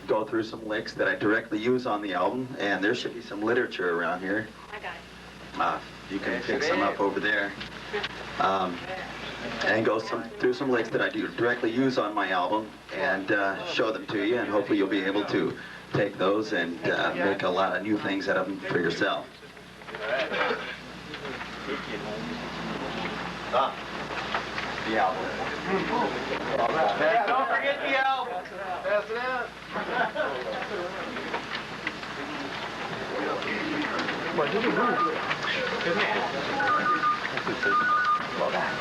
go through some licks that I directly use on the album, and there should be some literature around here. I got it. You can pick some up over there. And go through some licks that I do directly use on my album and show them to you, and hopefully you'll be able to take those and make a lot of new things out of them for yourself. The album. Don't forget the album. Pass it out. Good man. Well done.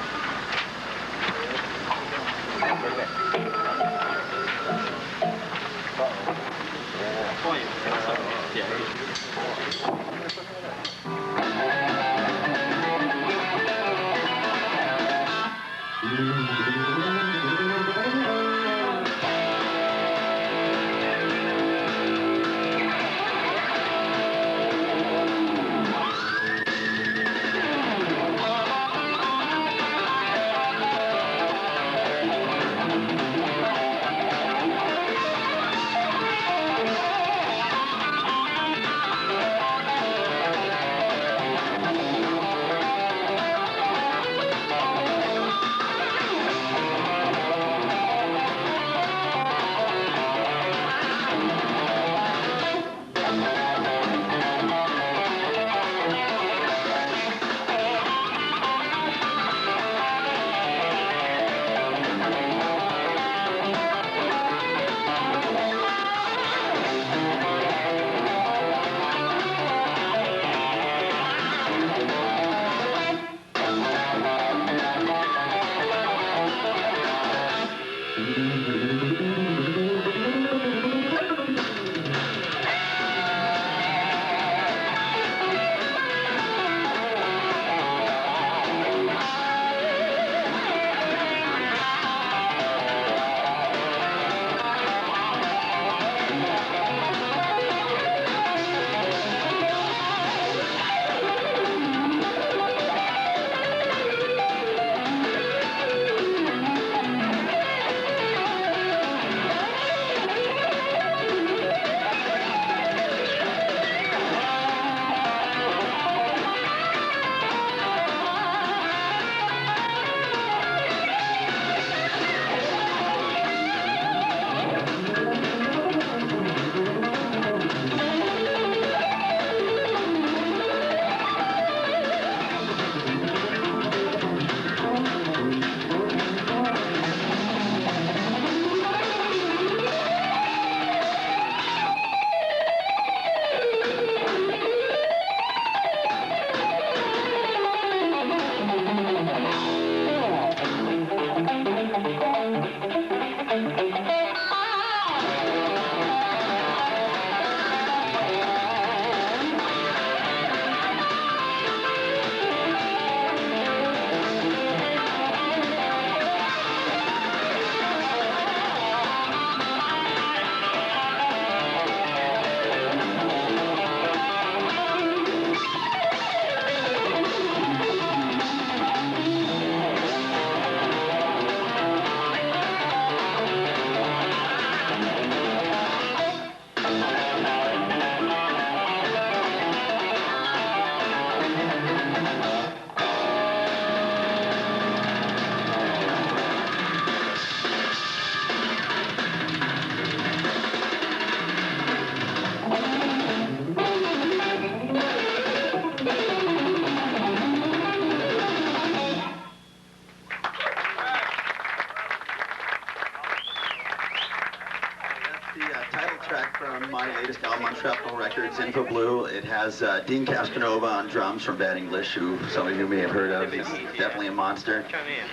Info Blue. It has Dean Castronova on drums from Bad English, who some of you may have heard of. He's definitely a monster.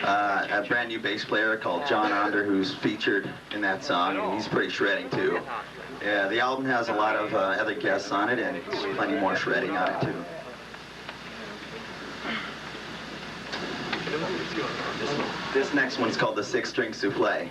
A brand new bass player called John Onder, who's featured in that song, and he's pretty shredding too. Yeah, the album has a lot of other guests on it, and there's plenty more shredding on it too. This next one's called the 6-String Souffle.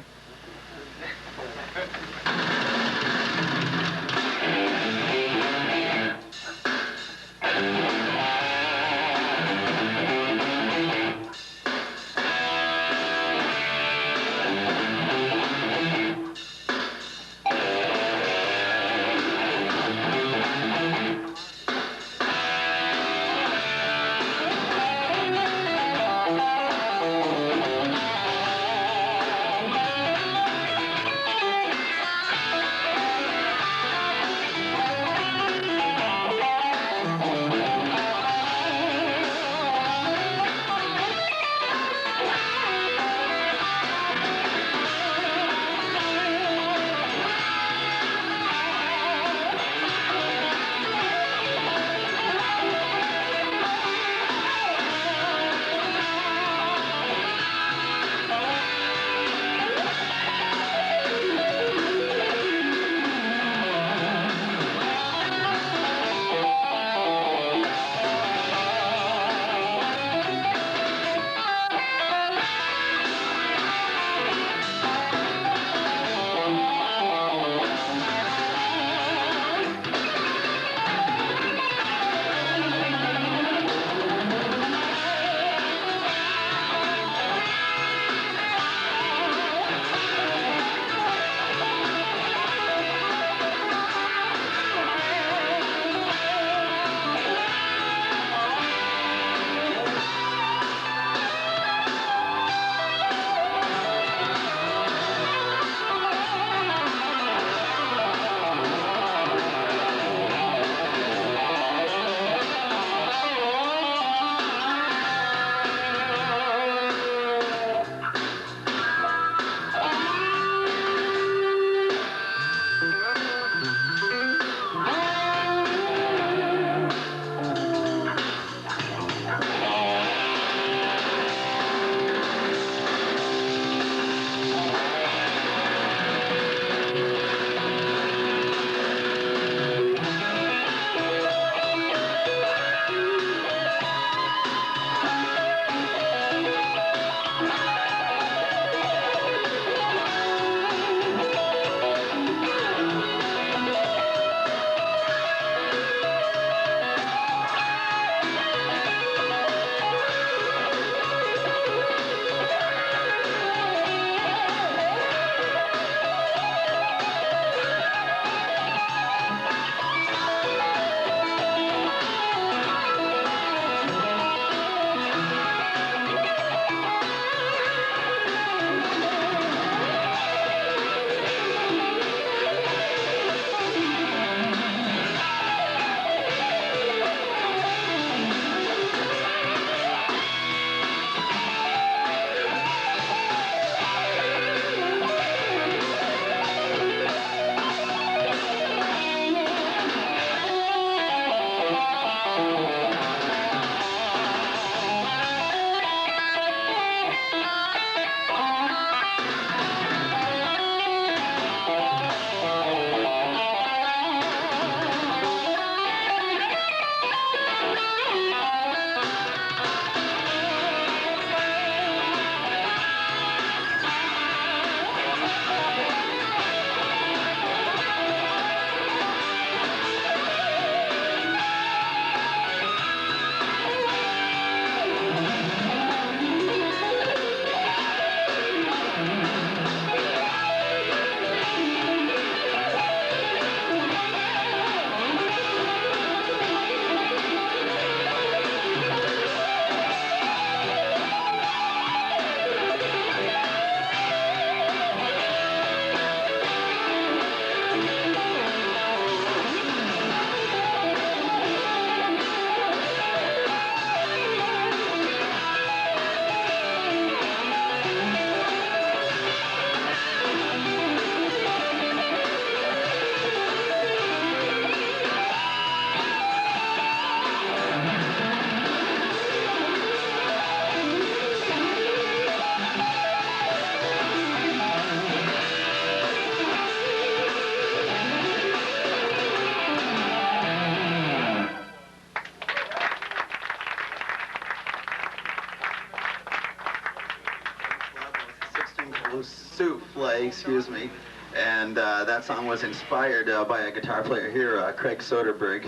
excuse me. And that song was inspired by a guitar player here, Craig Soderbergh,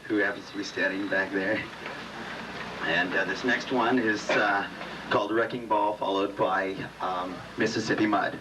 who happens to be standing back there. And this next one is called Wrecking Ball, followed by Mississippi Mud.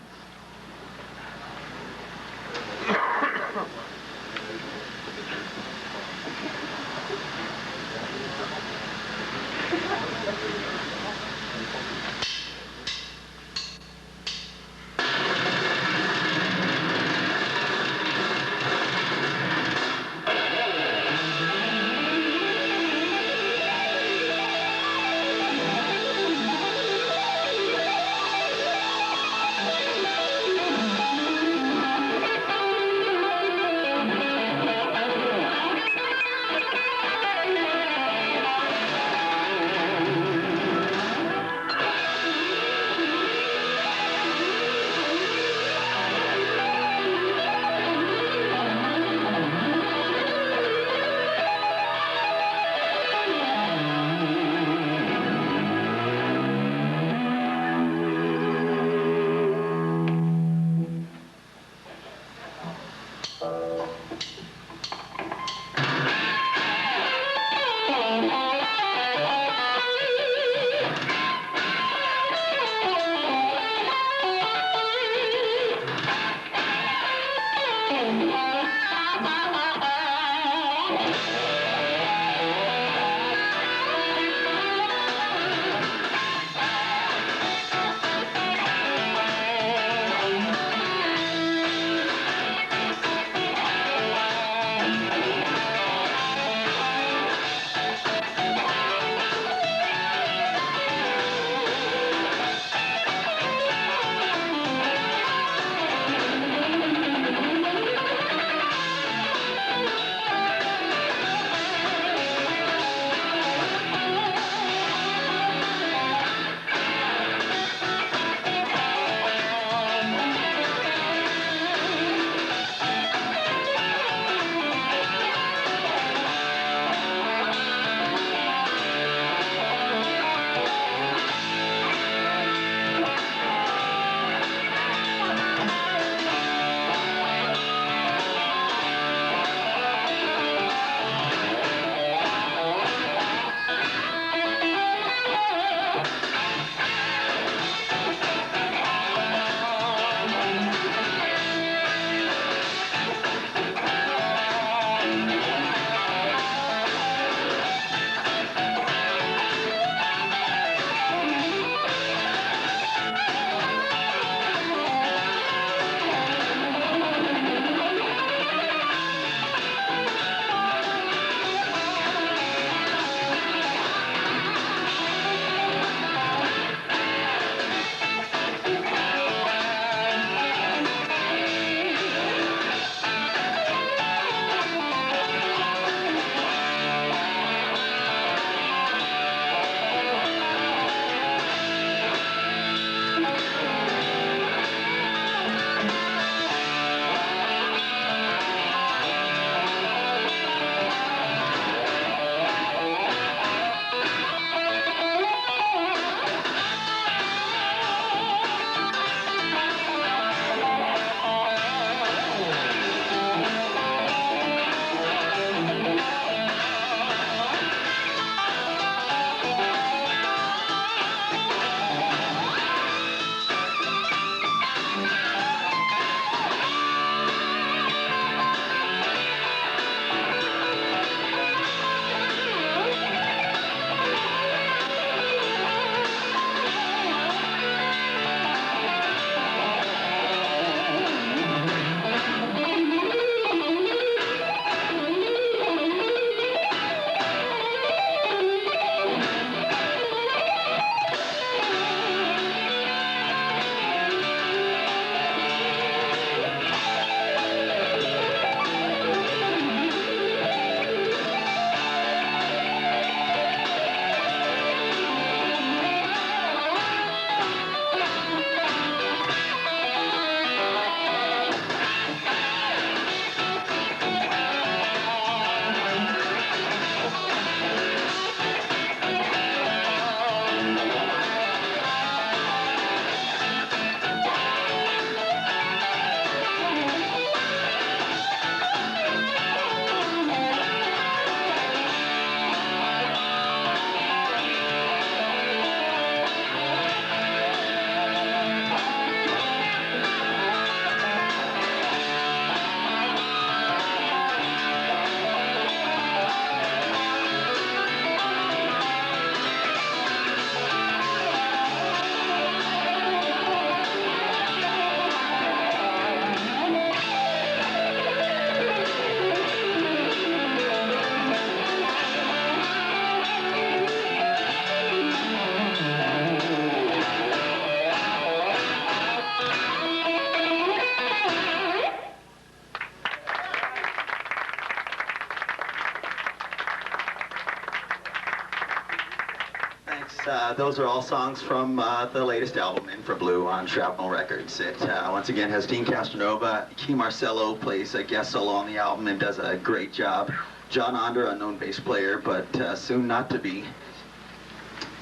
those are all songs from the latest album, In for Blue, on Shrapnel Records. It once again has Dean Castronova. Key Marcello plays a guest solo on the album and does a great job. John Onder, unknown bass player, but soon not to be.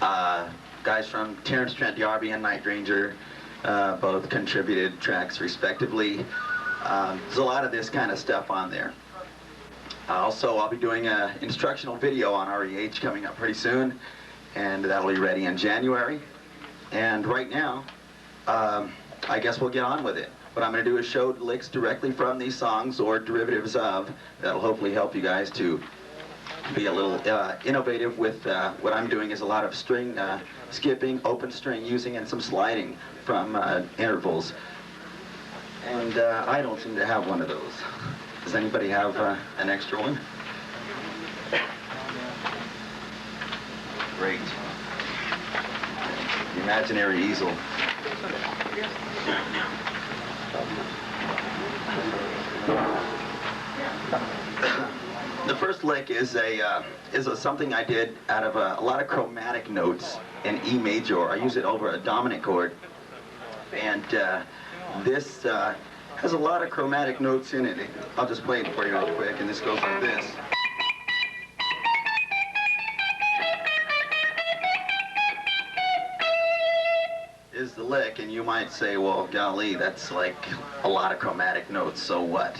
Guys from Terrence Trent D'Arby and Night Ranger both contributed tracks respectively. There's a lot of this kind of stuff on there. Also, I'll be doing an instructional video on REH coming up pretty soon, and that'll be ready in January. And right now, I guess we'll get on with it. What I'm going to do is show licks directly from these songs or derivatives of. That'll hopefully help you guys to be a little innovative with what I'm doing is a lot of string skipping, open string using, and some sliding from intervals. And I don't seem to have one of those. Does anybody have an extra one? Great. The imaginary easel. The first lick is something I did out of a lot of chromatic notes in E major. I use it over a dominant chord, and this has a lot of chromatic notes in it. I'll just play it for you real quick, and this goes like this. Is the lick, and you might say, well, golly, that's like a lot of chromatic notes, so what?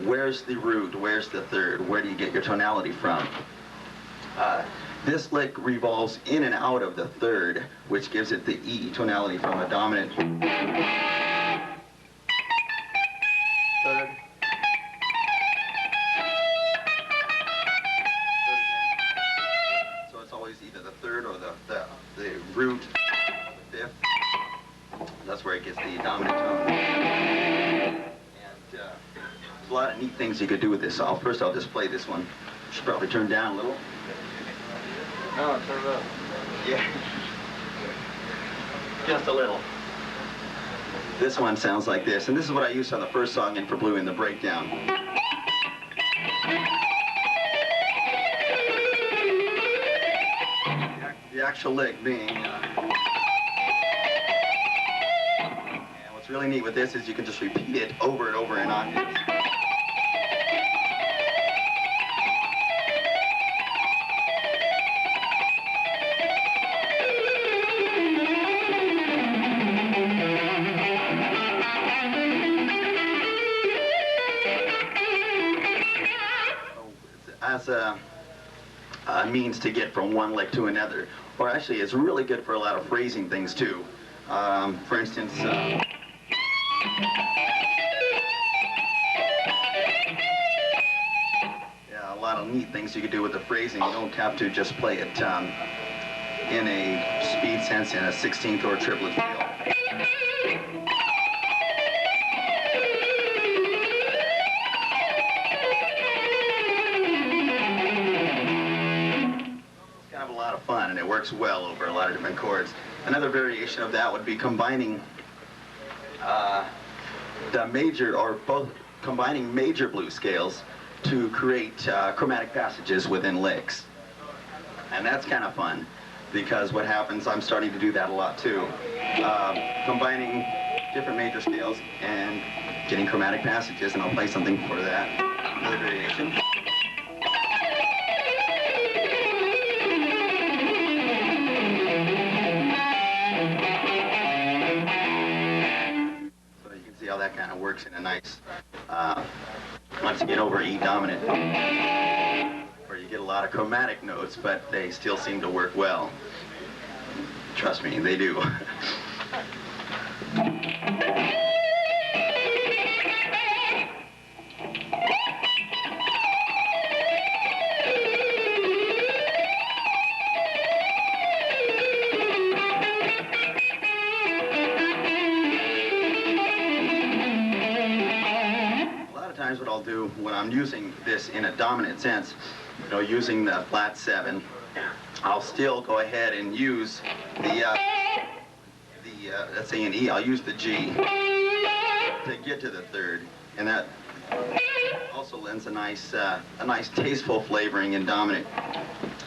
Where's the root? Where's the third? Where do you get your tonality from? This lick revolves in and out of the third, which gives it the E tonality from a dominant third. So it's always either the third or the root, the fifth. That's where it gets the dominant tone. And there's a lot of neat things you could do with this. First I'll just play this one. Should probably turn down a little. No, turn it up. Yeah. Just a little. This one sounds like this, and this is what I used on the first song, In for Blue, in the breakdown. The actual lick being... and what's really neat with this is you can just repeat it over and over in octaves. As a means to get from one lick to another. Or actually, it's really good for a lot of phrasing things too. For instance, yeah, a lot of neat things you could do with the phrasing. You don't have to just play it in a speed sense in a 16th or triplet feel. Fun, and it works well over a lot of different chords. Another variation of that would be combining the major, or both combining major blues scales to create chromatic passages within licks. And that's kind of fun, because what happens, I'm starting to do that a lot too. Combining different major scales and getting chromatic passages, and I'll play something for that. Another variation. How that kind of works in a nice, once you get over E dominant, where you get a lot of chromatic notes, but they still seem to work well. Trust me, they do. What I'll do when I'm using this in a dominant sense, you know, using the flat 7, I'll still go ahead and use the let's say in E, I'll use the G to get to the third, and that also lends a nice tasteful flavoring in dominant.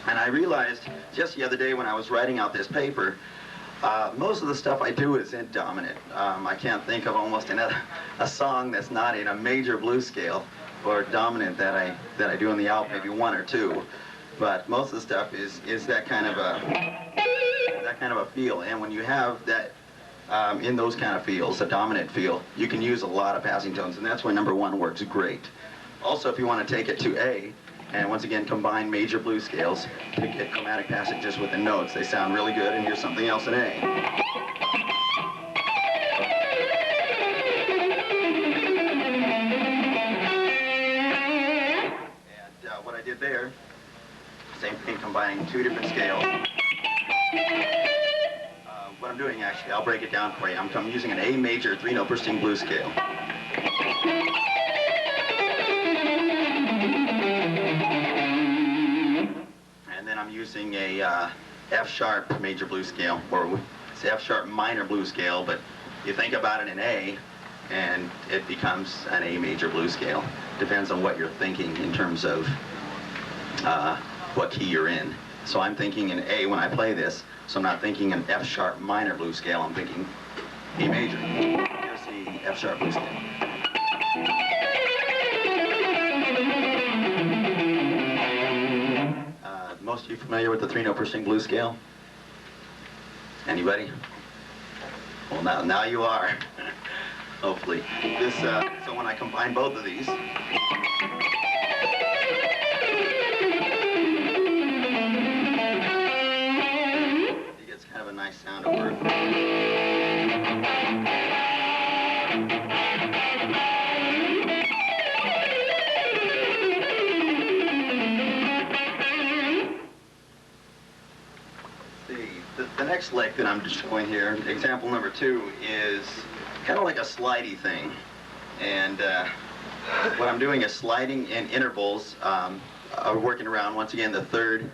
And I realized just the other day when I was writing out this paper, most of the stuff I do is in dominant. I can't think of almost a song that's not in a major blues scale or dominant that I do in the album, maybe one or two. But most of the stuff is that kind of a feel. And when you have that in those kind of feels, a dominant feel, you can use a lot of passing tones, and that's why number one works great. Also, if you want to take it to A, and once again combine major blues scales to get chromatic passages with the notes, they sound really good, and here's something else in A. And what I did there, same thing, combining two different scales. What I'm doing, actually, I'll break it down for you. I'm using an A major 3-note per string blues scale. And then I'm using a F sharp major blues scale, or it's F sharp minor blues scale, but you think about it in A, and it becomes an A major blues scale. Depends on what you're thinking in terms of what key you're in. So I'm thinking in A when I play this, so I'm not thinking an F sharp minor blues scale, I'm thinking A major. Here's the F sharp blues scale. Most of you familiar with the 3-note per string blues scale? Anybody? Well, now you are. Hopefully. So when I combine both of these, it gets kind of a nice sound over. The next lick that I'm just showing here, example number 2, is kind of like a slidey thing. And what I'm doing is sliding in intervals, working around, once again, the third,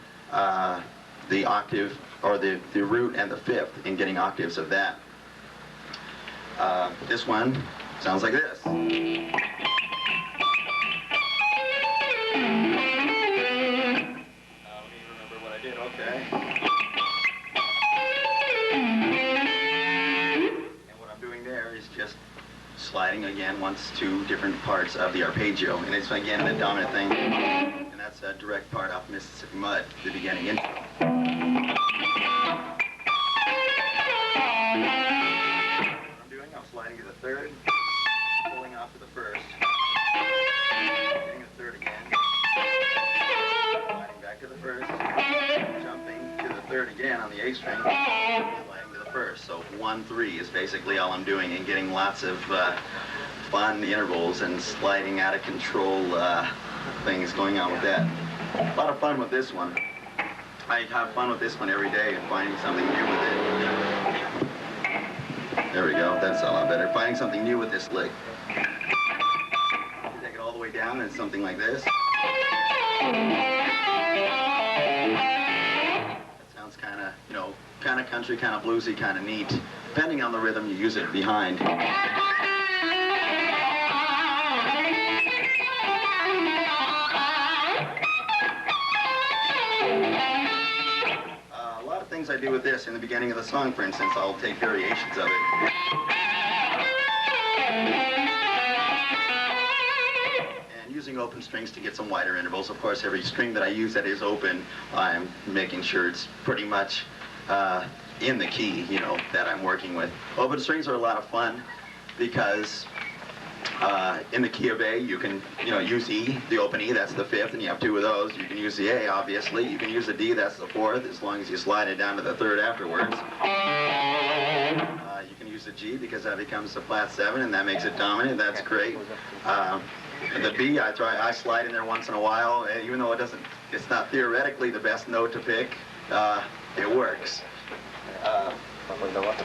the octave, or the root and the fifth, and getting octaves of that. This one sounds like this. I don't even remember what I did. Okay. Just sliding again once two different parts of the arpeggio, and it's again the dominant thing, and that's a direct part off Mississippi Mud, the beginning intro. What I'm doing, I'm sliding to the third, pulling off to the first, hitting the third again, sliding back to the first, jumping to the third again on the A string, sliding to the first. So 1-3 is basically all I'm doing, and getting lots of fun intervals and sliding out of control things going on with that. A lot of fun with this one. I have fun with this one every day and finding something new with it. There we go, that's a lot better. Finding something new with this lick. Take it all the way down and something like this. That sounds kind of, you know, kind of country, kind of bluesy, kind of neat. Depending on the rhythm you use it behind. A lot of things I do with this in the beginning of the song, for instance, I'll take variations of it. And using open strings to get some wider intervals. Of course, every string that I use that is open, I'm making sure it's pretty much in the key, you know, that I'm working with. Open strings are a lot of fun because in the key of A, you can, you know, use E, the open E, that's the fifth, and you have two of those. You can use the A, obviously. You can use the D, that's the fourth, as long as you slide it down to the third afterwards. You can use the G because that becomes the flat 7, and that makes it dominant. That's great. The B, I slide in there once in a while, even though it's not theoretically the best note to pick. It works.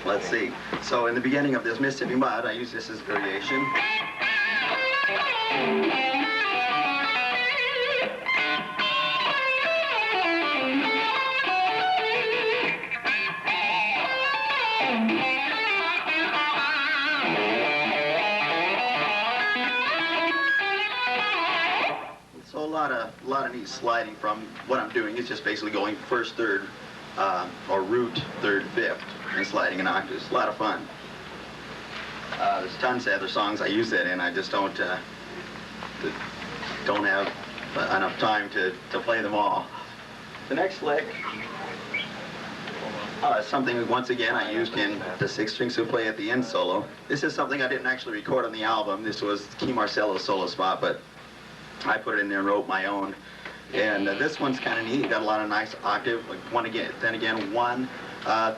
Let's see. So in the beginning of this Mississippi Mud, I use this as variation. lot of neat sliding from what I'm doing. It's just basically going first, third, or root, third, fifth, and sliding in octaves. A lot of fun. There's tons of other songs I use that in. I just don't have enough time to play them all. The next lick is something, once again, I used in the 6-string souffle at the end solo. This is something I didn't actually record on the album. This was Key Marcello's solo spot, but I put it in there and wrote my own. And this one's kind of neat. Got a lot of nice octave. Like then again, 1,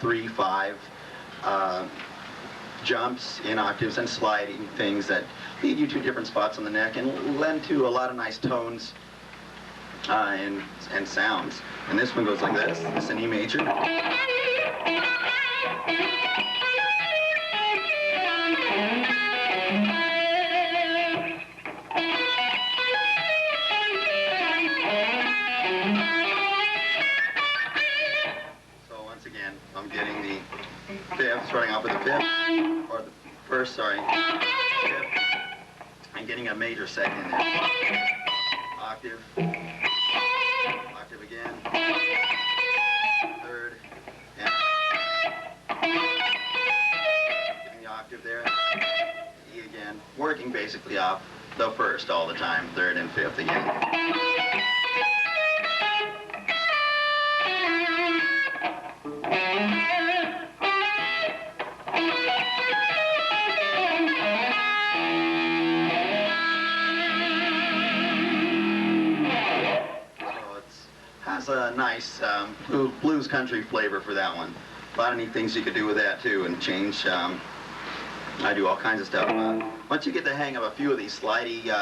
3, 5 jumps in octaves and sliding things that lead you to different spots on the neck and lend to a lot of nice tones and sounds. And this one goes like this. It's an E major. I'm getting the fifth, starting off with the fifth, or the first, sorry, fifth, and getting a major second in there. Octave, octave again, third, and getting the octave there, E again, working basically off the first all the time, third and fifth again. Has a nice blues country flavor for that one. A lot of neat things you could do with that too, and change. I do all kinds of stuff. Once you get the hang of a few of these slidey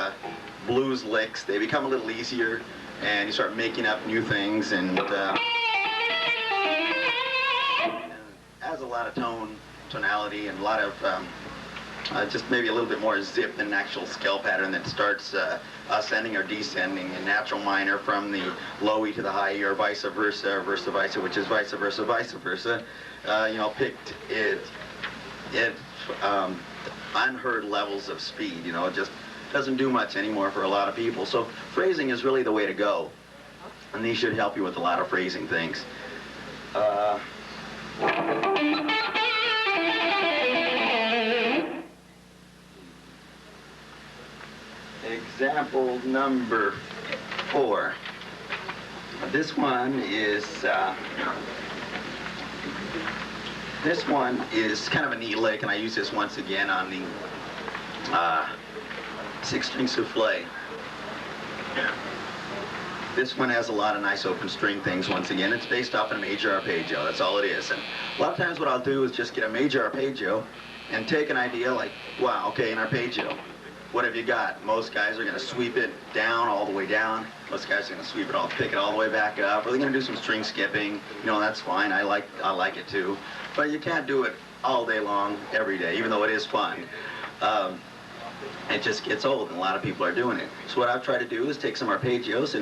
blues licks, they become a little easier, and you start making up new things, and has a lot of tonality, and a lot of just maybe a little bit more zip than an actual scale pattern that starts ascending or descending in natural minor from the low E to the high E, or vice versa, or versa vice, which is vice versa, vice versa. You know, picked unheard levels of speed. You know, it just doesn't do much anymore for a lot of people. So phrasing is really the way to go, and these should help you with a lot of phrasing things. Example number 4. This one is kind of a neat lick, and I use this once again on the 6-string souffle. This one has a lot of nice open string things. Once again, it's based off a major arpeggio. That's all it is. And a lot of times what I'll do is just get a major arpeggio and take an idea like, wow, okay, an arpeggio. What have you got? Most guys are going to sweep it down, all the way down. Most guys are going to sweep it all, pick it all the way back up. Or they're going to do some string skipping. You know, that's fine. I like it too. But you can't do it all day long, every day, even though it is fun. It just gets old, and a lot of people are doing it. So what I've tried to do is take some arpeggios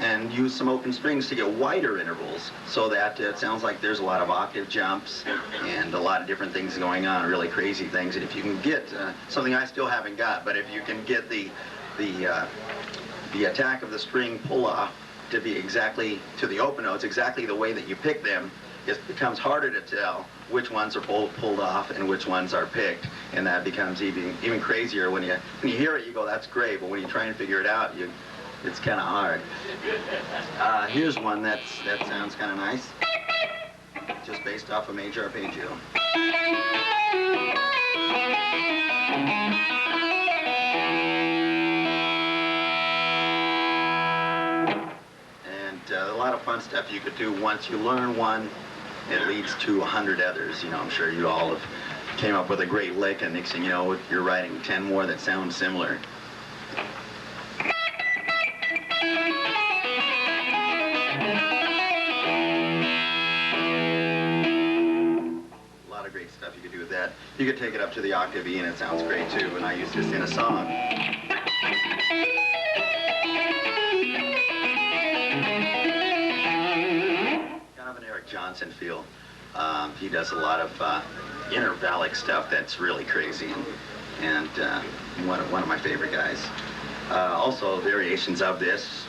and use some open strings to get wider intervals, so that it sounds like there's a lot of octave jumps and a lot of different things going on, really crazy things. And if you can get something I still haven't got, but if you can get the attack of the string pull off to be exactly to the open notes, exactly the way that you pick them, it becomes harder to tell which ones are pulled off and which ones are picked, and that becomes even crazier when you hear it. You go, that's great, but when you try and figure it out, it's kind of hard. Here's one that sounds kind of nice, just based off a major arpeggio. And a lot of fun stuff you could do. Once you learn one, it leads to 100 others. You know, I'm sure you all have came up with a great lick, and next thing you know, you're writing 10 more that sound similar. A lot of great stuff you could do with that. You could take it up to the octave E, and it sounds great too, and I use this in a song. Johnson feel. He does a lot of intervallic stuff that's really crazy, and one of my favorite guys. Also variations of this.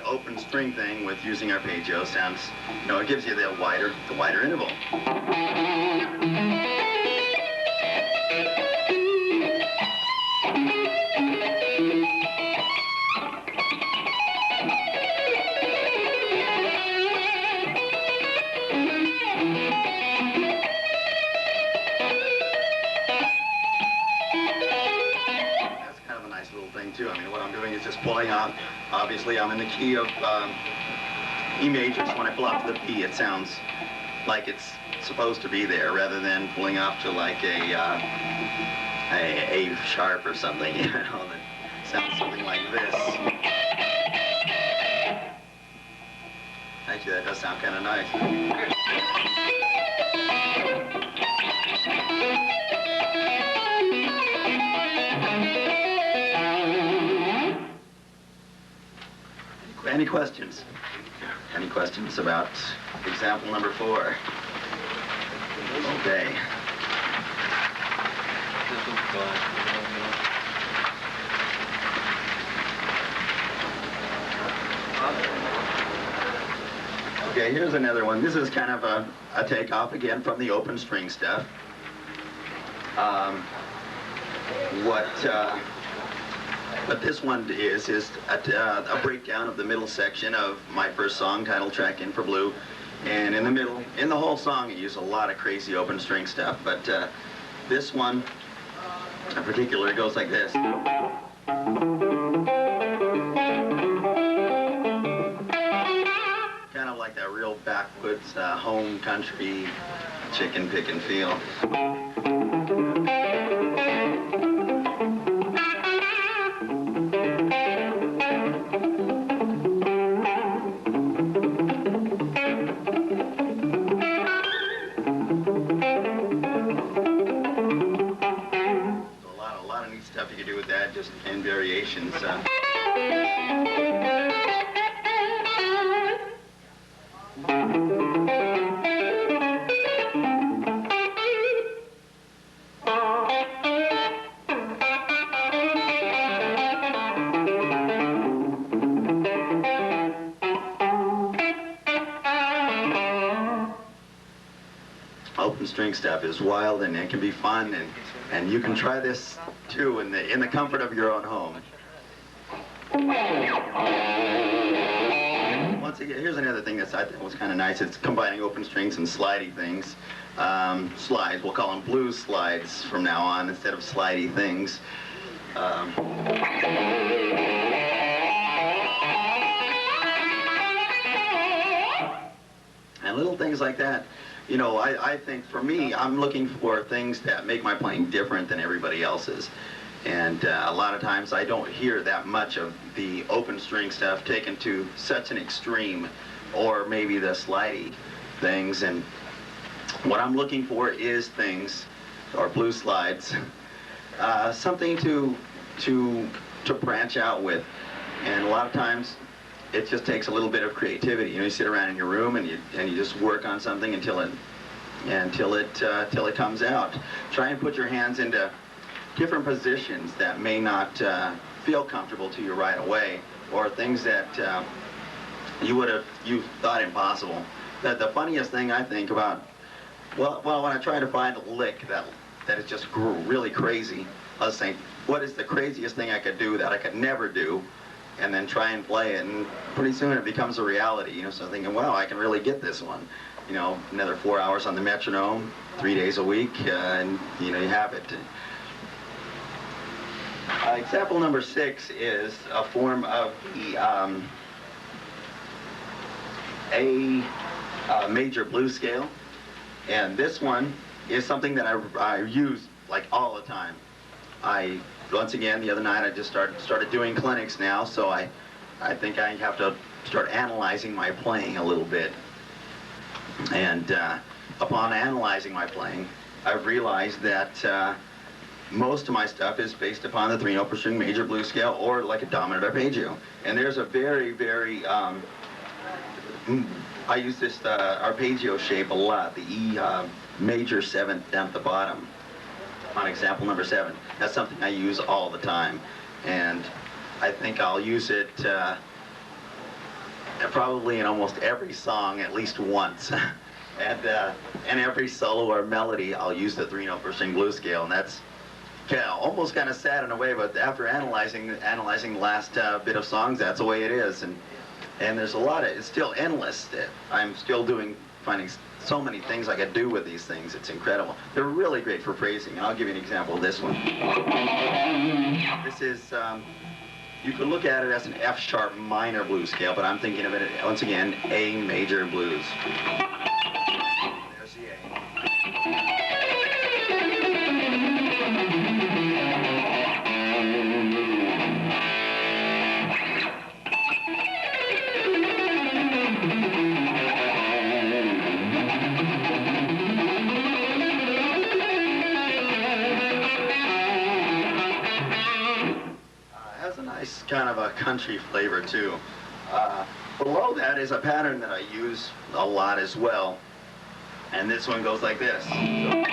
Open string thing with using arpeggio sounds, you know, it gives you the wider interval. Too. I mean, what I'm doing is just pulling off. Obviously, I'm in the key of E major, so when I pull off the P, it sounds like it's supposed to be there, rather than pulling off to like a sharp or something, you know, that sounds something like this. Actually, that does sound kind of nice. Any questions? Any questions about example number 4? Okay. Okay, here's another one. This is kind of a takeoff again from the open string stuff. What this one is a breakdown of the middle section of my first song, title track In for Blue. And in the middle, in the whole song, I use a lot of crazy open string stuff. But this one in particular goes like this. Kind of like that real backwoods, home country, chicken picking feel. And variations. Open string stuff is wild, and it can be fun, and you can try this too in the comfort of your own home. Once again, here's another thing that I think was kind of nice. It's combining open strings and slidey things. Slides, we'll call them blues slides from now on instead of slidey things. And little things like that. You know, I think for me, I'm looking for things that make my playing different than everybody else's. And a lot of times I don't hear that much of the open string stuff taken to such an extreme, or maybe the slidey things. And what I'm looking for is things, or blues slides, something to branch out with. And a lot of times it just takes a little bit of creativity. You know, you sit around in your room and you just work on something until it comes out. Try and put your hands into different positions that may not feel comfortable to you right away, or things that you thought impossible. The funniest thing I think about, well, when I try to find a lick that is just really crazy, I was saying, what is the craziest thing I could do that I could never do? And then try and play it, and pretty soon it becomes a reality. You know, so I'm thinking, wow, I can really get this one. You know, another 4 hours on the metronome, 3 days a week, and you know, you have it. Example number 6 is a form of the A major blues scale, and this one is something that I use like all the time. Once again, the other night I just started doing clinics now, so I think I have to start analyzing my playing a little bit. And upon analyzing my playing, I've realized that most of my stuff is based upon the 3 open string major blues scale, or like a dominant arpeggio. And there's a very, very I use this arpeggio shape a lot, the E major 7th down at the bottom on example number 7. That's something I use all the time, and I think I'll use it probably in almost every song at least once. And every solo or melody I'll use the 3-note per string blues scale, and that's almost kind of sad in a way, but after analyzing the last bit of songs, that's the way it is. And there's a lot of, it's still endless. I'm still finding so many things I could do with these things. It's incredible. They're really great for phrasing, and I'll give you an example of this one. This is, you could look at it as an F-sharp minor blues scale, but I'm thinking of it, once again, A major blues. There's the A. Kind of a country flavor too. Below that is a pattern that I use a lot as well, and this one goes like this. And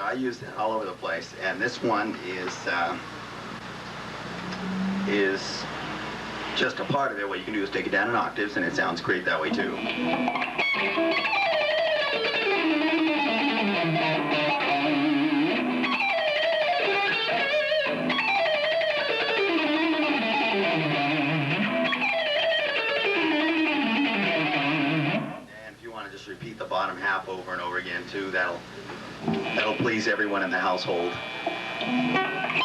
I use it all over the place, and this one is just a part of it. What you can do is take it down in octaves, and it sounds great that way too. Repeat the bottom half over and over again too. That'll please everyone in the household. I'm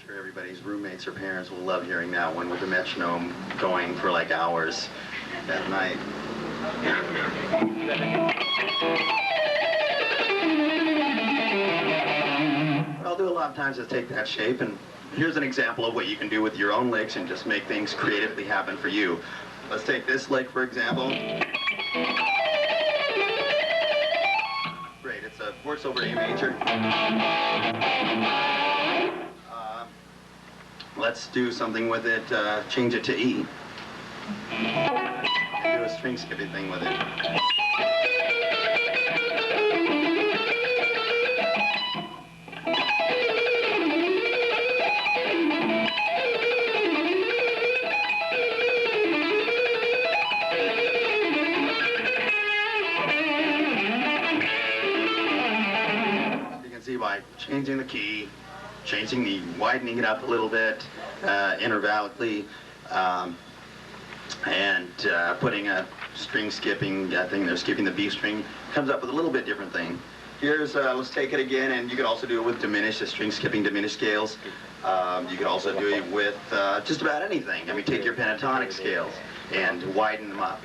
sure everybody's roommates or parents will love hearing that one with the metronome going for like hours at night. What I'll do a lot of times is take that shape, and here's an example of what you can do with your own licks and just make things creatively happen for you. Let's take this lick for example. Great, it works over A major. Let's do something with it, change it to E. And do a string skipping thing with it. By changing the key, widening it up a little bit, intervallically, and putting a string skipping thing there, skipping the B string, comes up with a little bit different thing. Here's, let's take it again, and you could also do it with diminished, the string skipping diminished scales. You could also do it with just about anything. I mean, take your pentatonic scales and widen them up.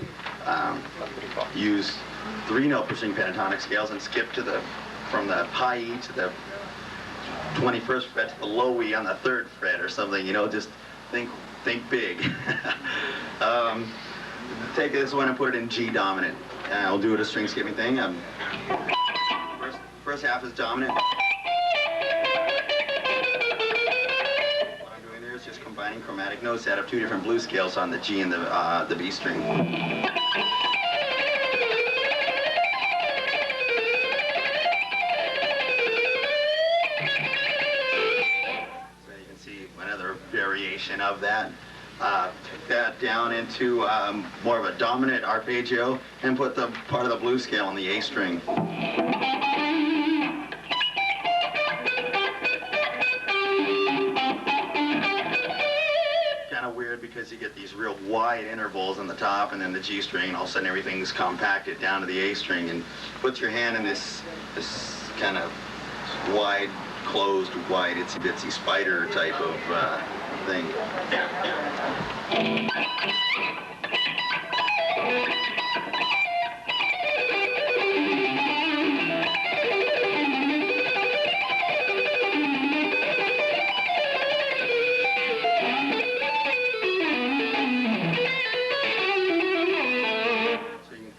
Use 3-note per string pentatonic scales and skip to from the high E to the 21st fret to the low E on the 3rd fret or something, you know, just think big. Take this one and put it in G dominant. I'll do it a string skipping thing. First half is dominant. What I'm doing there is just combining chromatic notes out of 2 different blues scales on the G and the B string. Variation of that. Take that down into more of a dominant arpeggio and put the part of the blues scale on the A string. Kind of weird because you get these real wide intervals on the top and then the G string, and all of a sudden everything's compacted down to the A string, and put your hand in this kind of wide, closed, wide, itsy-bitsy spider type of thing.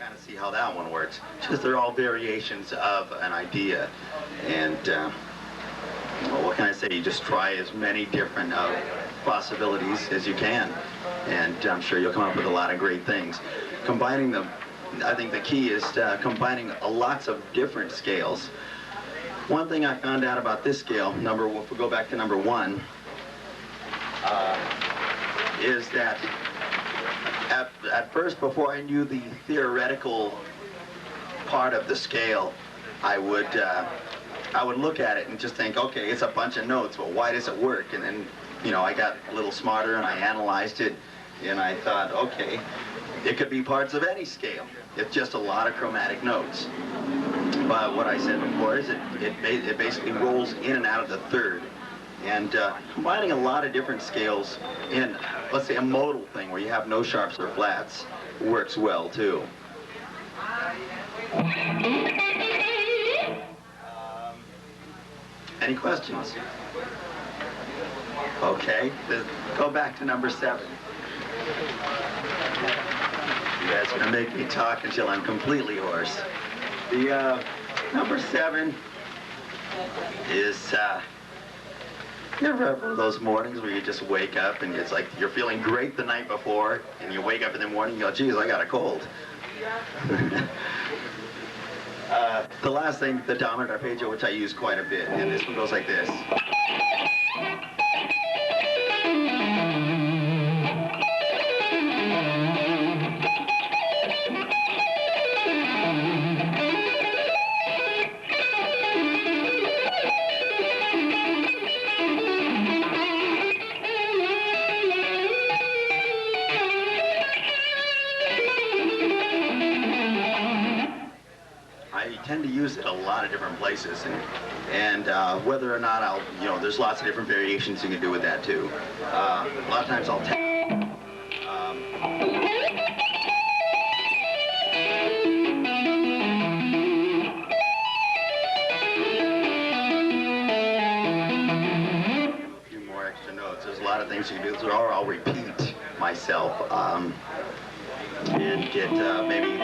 kind of see how that one works. Just they're all variations of an idea. And well, what can I say? You just try as many different possibilities as you can. And I'm sure you'll come up with a lot of great things. Combining them, I think the key is combining lots of different scales. One thing I found out about this scale, if we go back to number 1, is that at first, before I knew the theoretical part of the scale, I would look at it and just think, okay, it's a bunch of notes, but why does it work? And then, you know, I got a little smarter and I analyzed it, and I thought, okay, it could be parts of any scale. It's just a lot of chromatic notes. But what I said before is it basically rolls in and out of the third. And combining a lot of different scales in, let's say, a modal thing where you have no sharps or flats works well too. Any questions? Okay, go back to number 7. You guys are gonna make me talk until I'm completely hoarse. The number 7 is you ever have one of those mornings where you just wake up and it's like you're feeling great the night before, and you wake up in the morning and you go, geez, I got a cold. The last thing, the dominant arpeggio, which I use quite a bit, and this one goes like this. I tend to use it a lot of different places, and whether or not I'll, you know, there's lots of different variations you can do with that too. A lot of times I'll a few more extra notes. There's a lot of things you can do, or I'll repeat myself and get maybe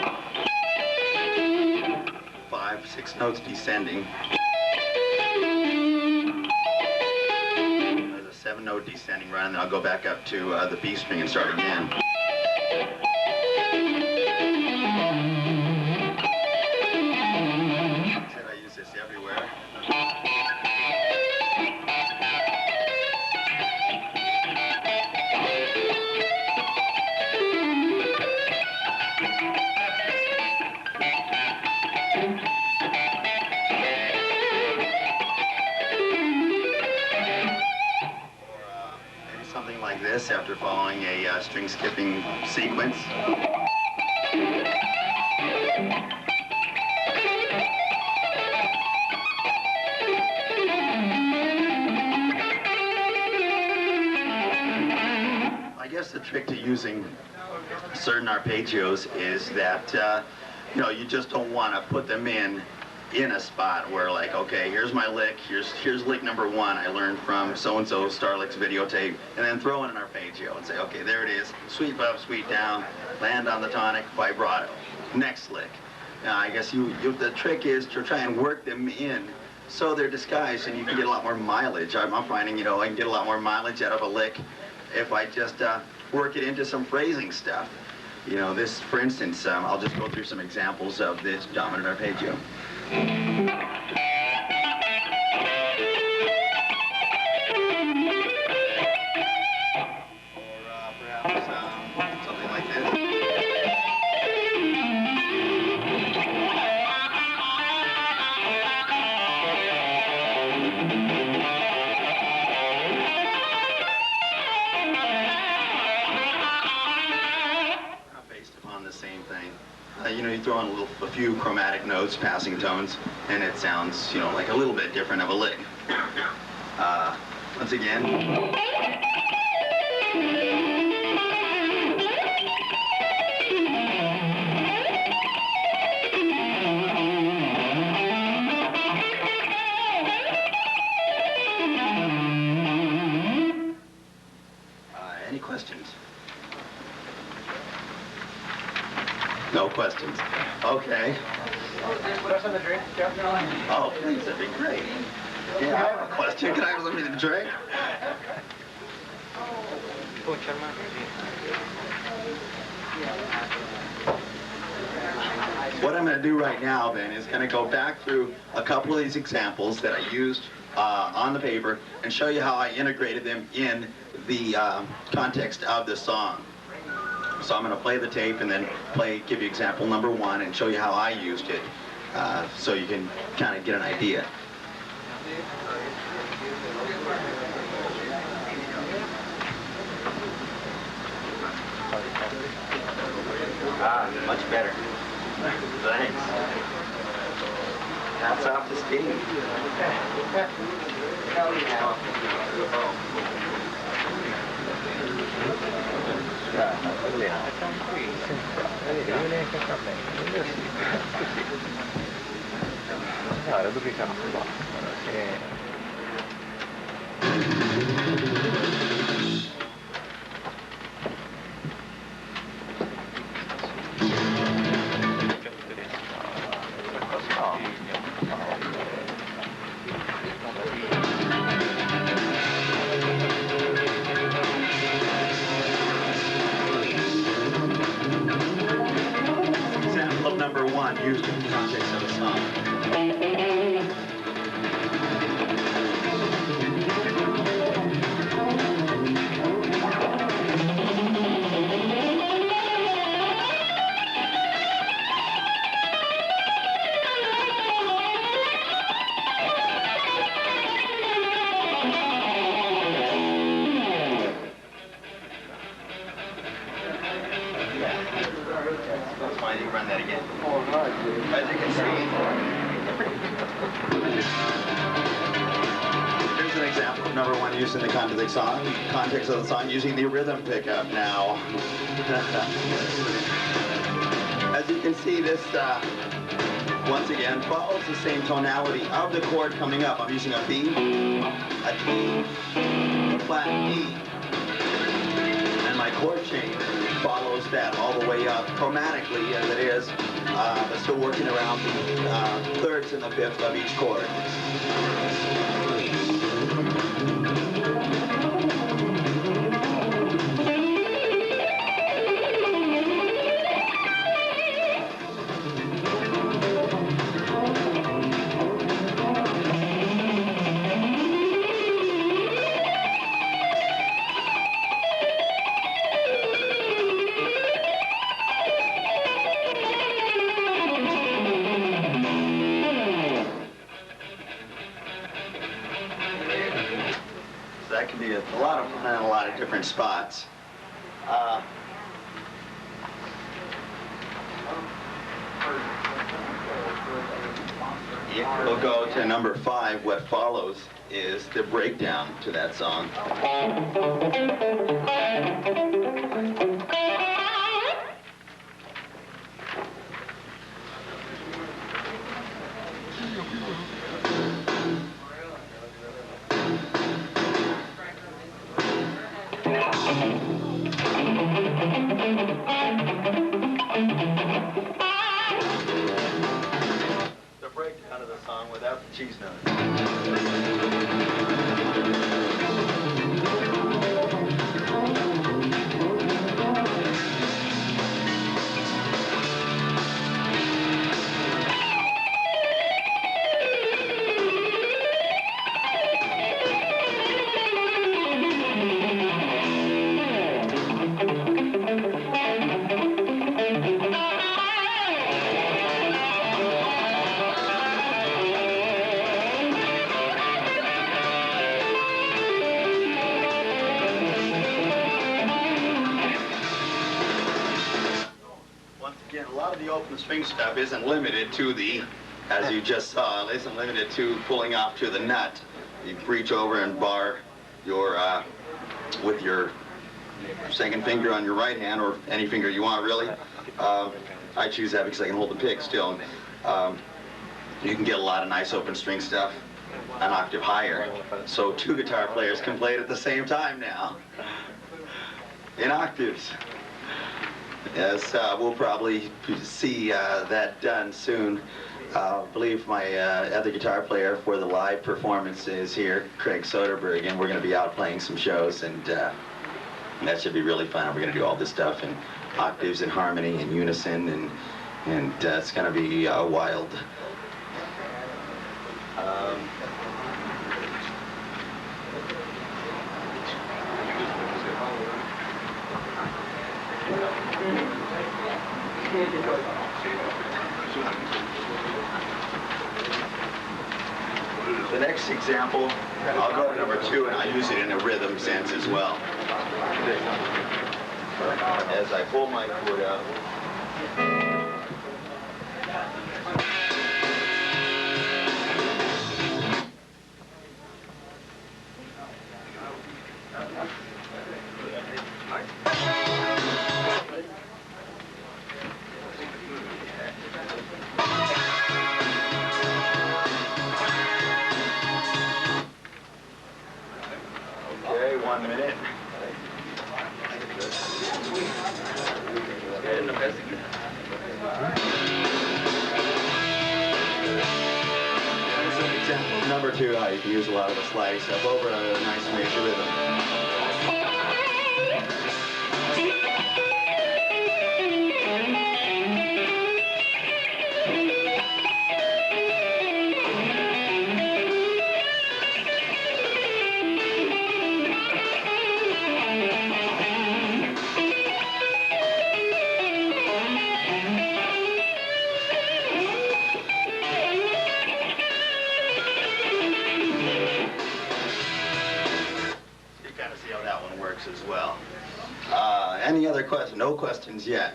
5, 6 notes descending. There's a 7-note descending run, and then I'll go back up to the B string and start again. I said I use this everywhere. Like this after following a string skipping sequence. I guess the trick to using certain arpeggios is that you know, you just don't want to put them in a spot where, like, okay, here's my lick, here's lick number 1 I learned from so-and-so Starlick's videotape, and then throw in an arpeggio and say, okay, there it is, sweep up, sweep down, land on the tonic, vibrato, next lick. Now, I guess the trick is to try and work them in so they're disguised, and you can get a lot more mileage. I'm finding, you know, I can get a lot more mileage out of a lick if I just work it into some phrasing stuff. You know, this, for instance, I'll just go through some examples of this dominant arpeggio. Or perhaps something like this. Based upon the same thing. You know, you throw in a few chromatic notes, passing tones, and it sounds, you know, like a little bit different of a lick. Once again. Any questions? No questions. questions. Okay. Put us on the drink, Jeff. Oh, please, that'd be great. Yeah, I have a question. Can I have something to drink? What I'm going to do right now, then, is going to go back through a couple of these examples that I used on the paper and show you how I integrated them in the context of the song. So I'm going to play the tape and then give you example number 1 and show you how I used it, so you can kind of get an idea. Much better. Thanks. Hats off to Steve. Hell yeah. Example of number 1 used in the context of the song. That's fine, you can run that again. As you can see, here's an example of number 1 used in the context of the song using the rhythm pickup now. As you can see, this once again follows the same tonality of the chord coming up. I'm using a B, a D, a flat D, and my chord change follows that all the way up chromatically as it is, but still working around the thirds and the fifths of each chord. That can be a lot of fun in a lot of different spots. We'll go to number 5. What follows is the breakdown to that song. The breakdown of the song without the cheese note. Again, a lot of the open string stuff isn't limited to the, as you just saw, it isn't limited to pulling off to the nut. You reach over and bar your, with your second finger on your right hand, or any finger you want, really. I choose that because I can hold the pick still. You can get a lot of nice open string stuff an octave higher. So 2 guitar players can play it at the same time now, in octaves. Yes, we'll probably see that done soon. I believe my other guitar player for the live performance is here, Craig Soderberg, and we're going to be out playing some shows, and that should be really fun. We're going to do all this stuff in octaves and harmony and unison, and it's going to be wild. The next example, I'll go to number 2, and I use it in a rhythm sense as well. As I pull my foot up. Okay, 1 minute. Example number 2, how you can use a lot of the sliding stuff over a nice major rhythm. As well. Any other questions? No questions yet.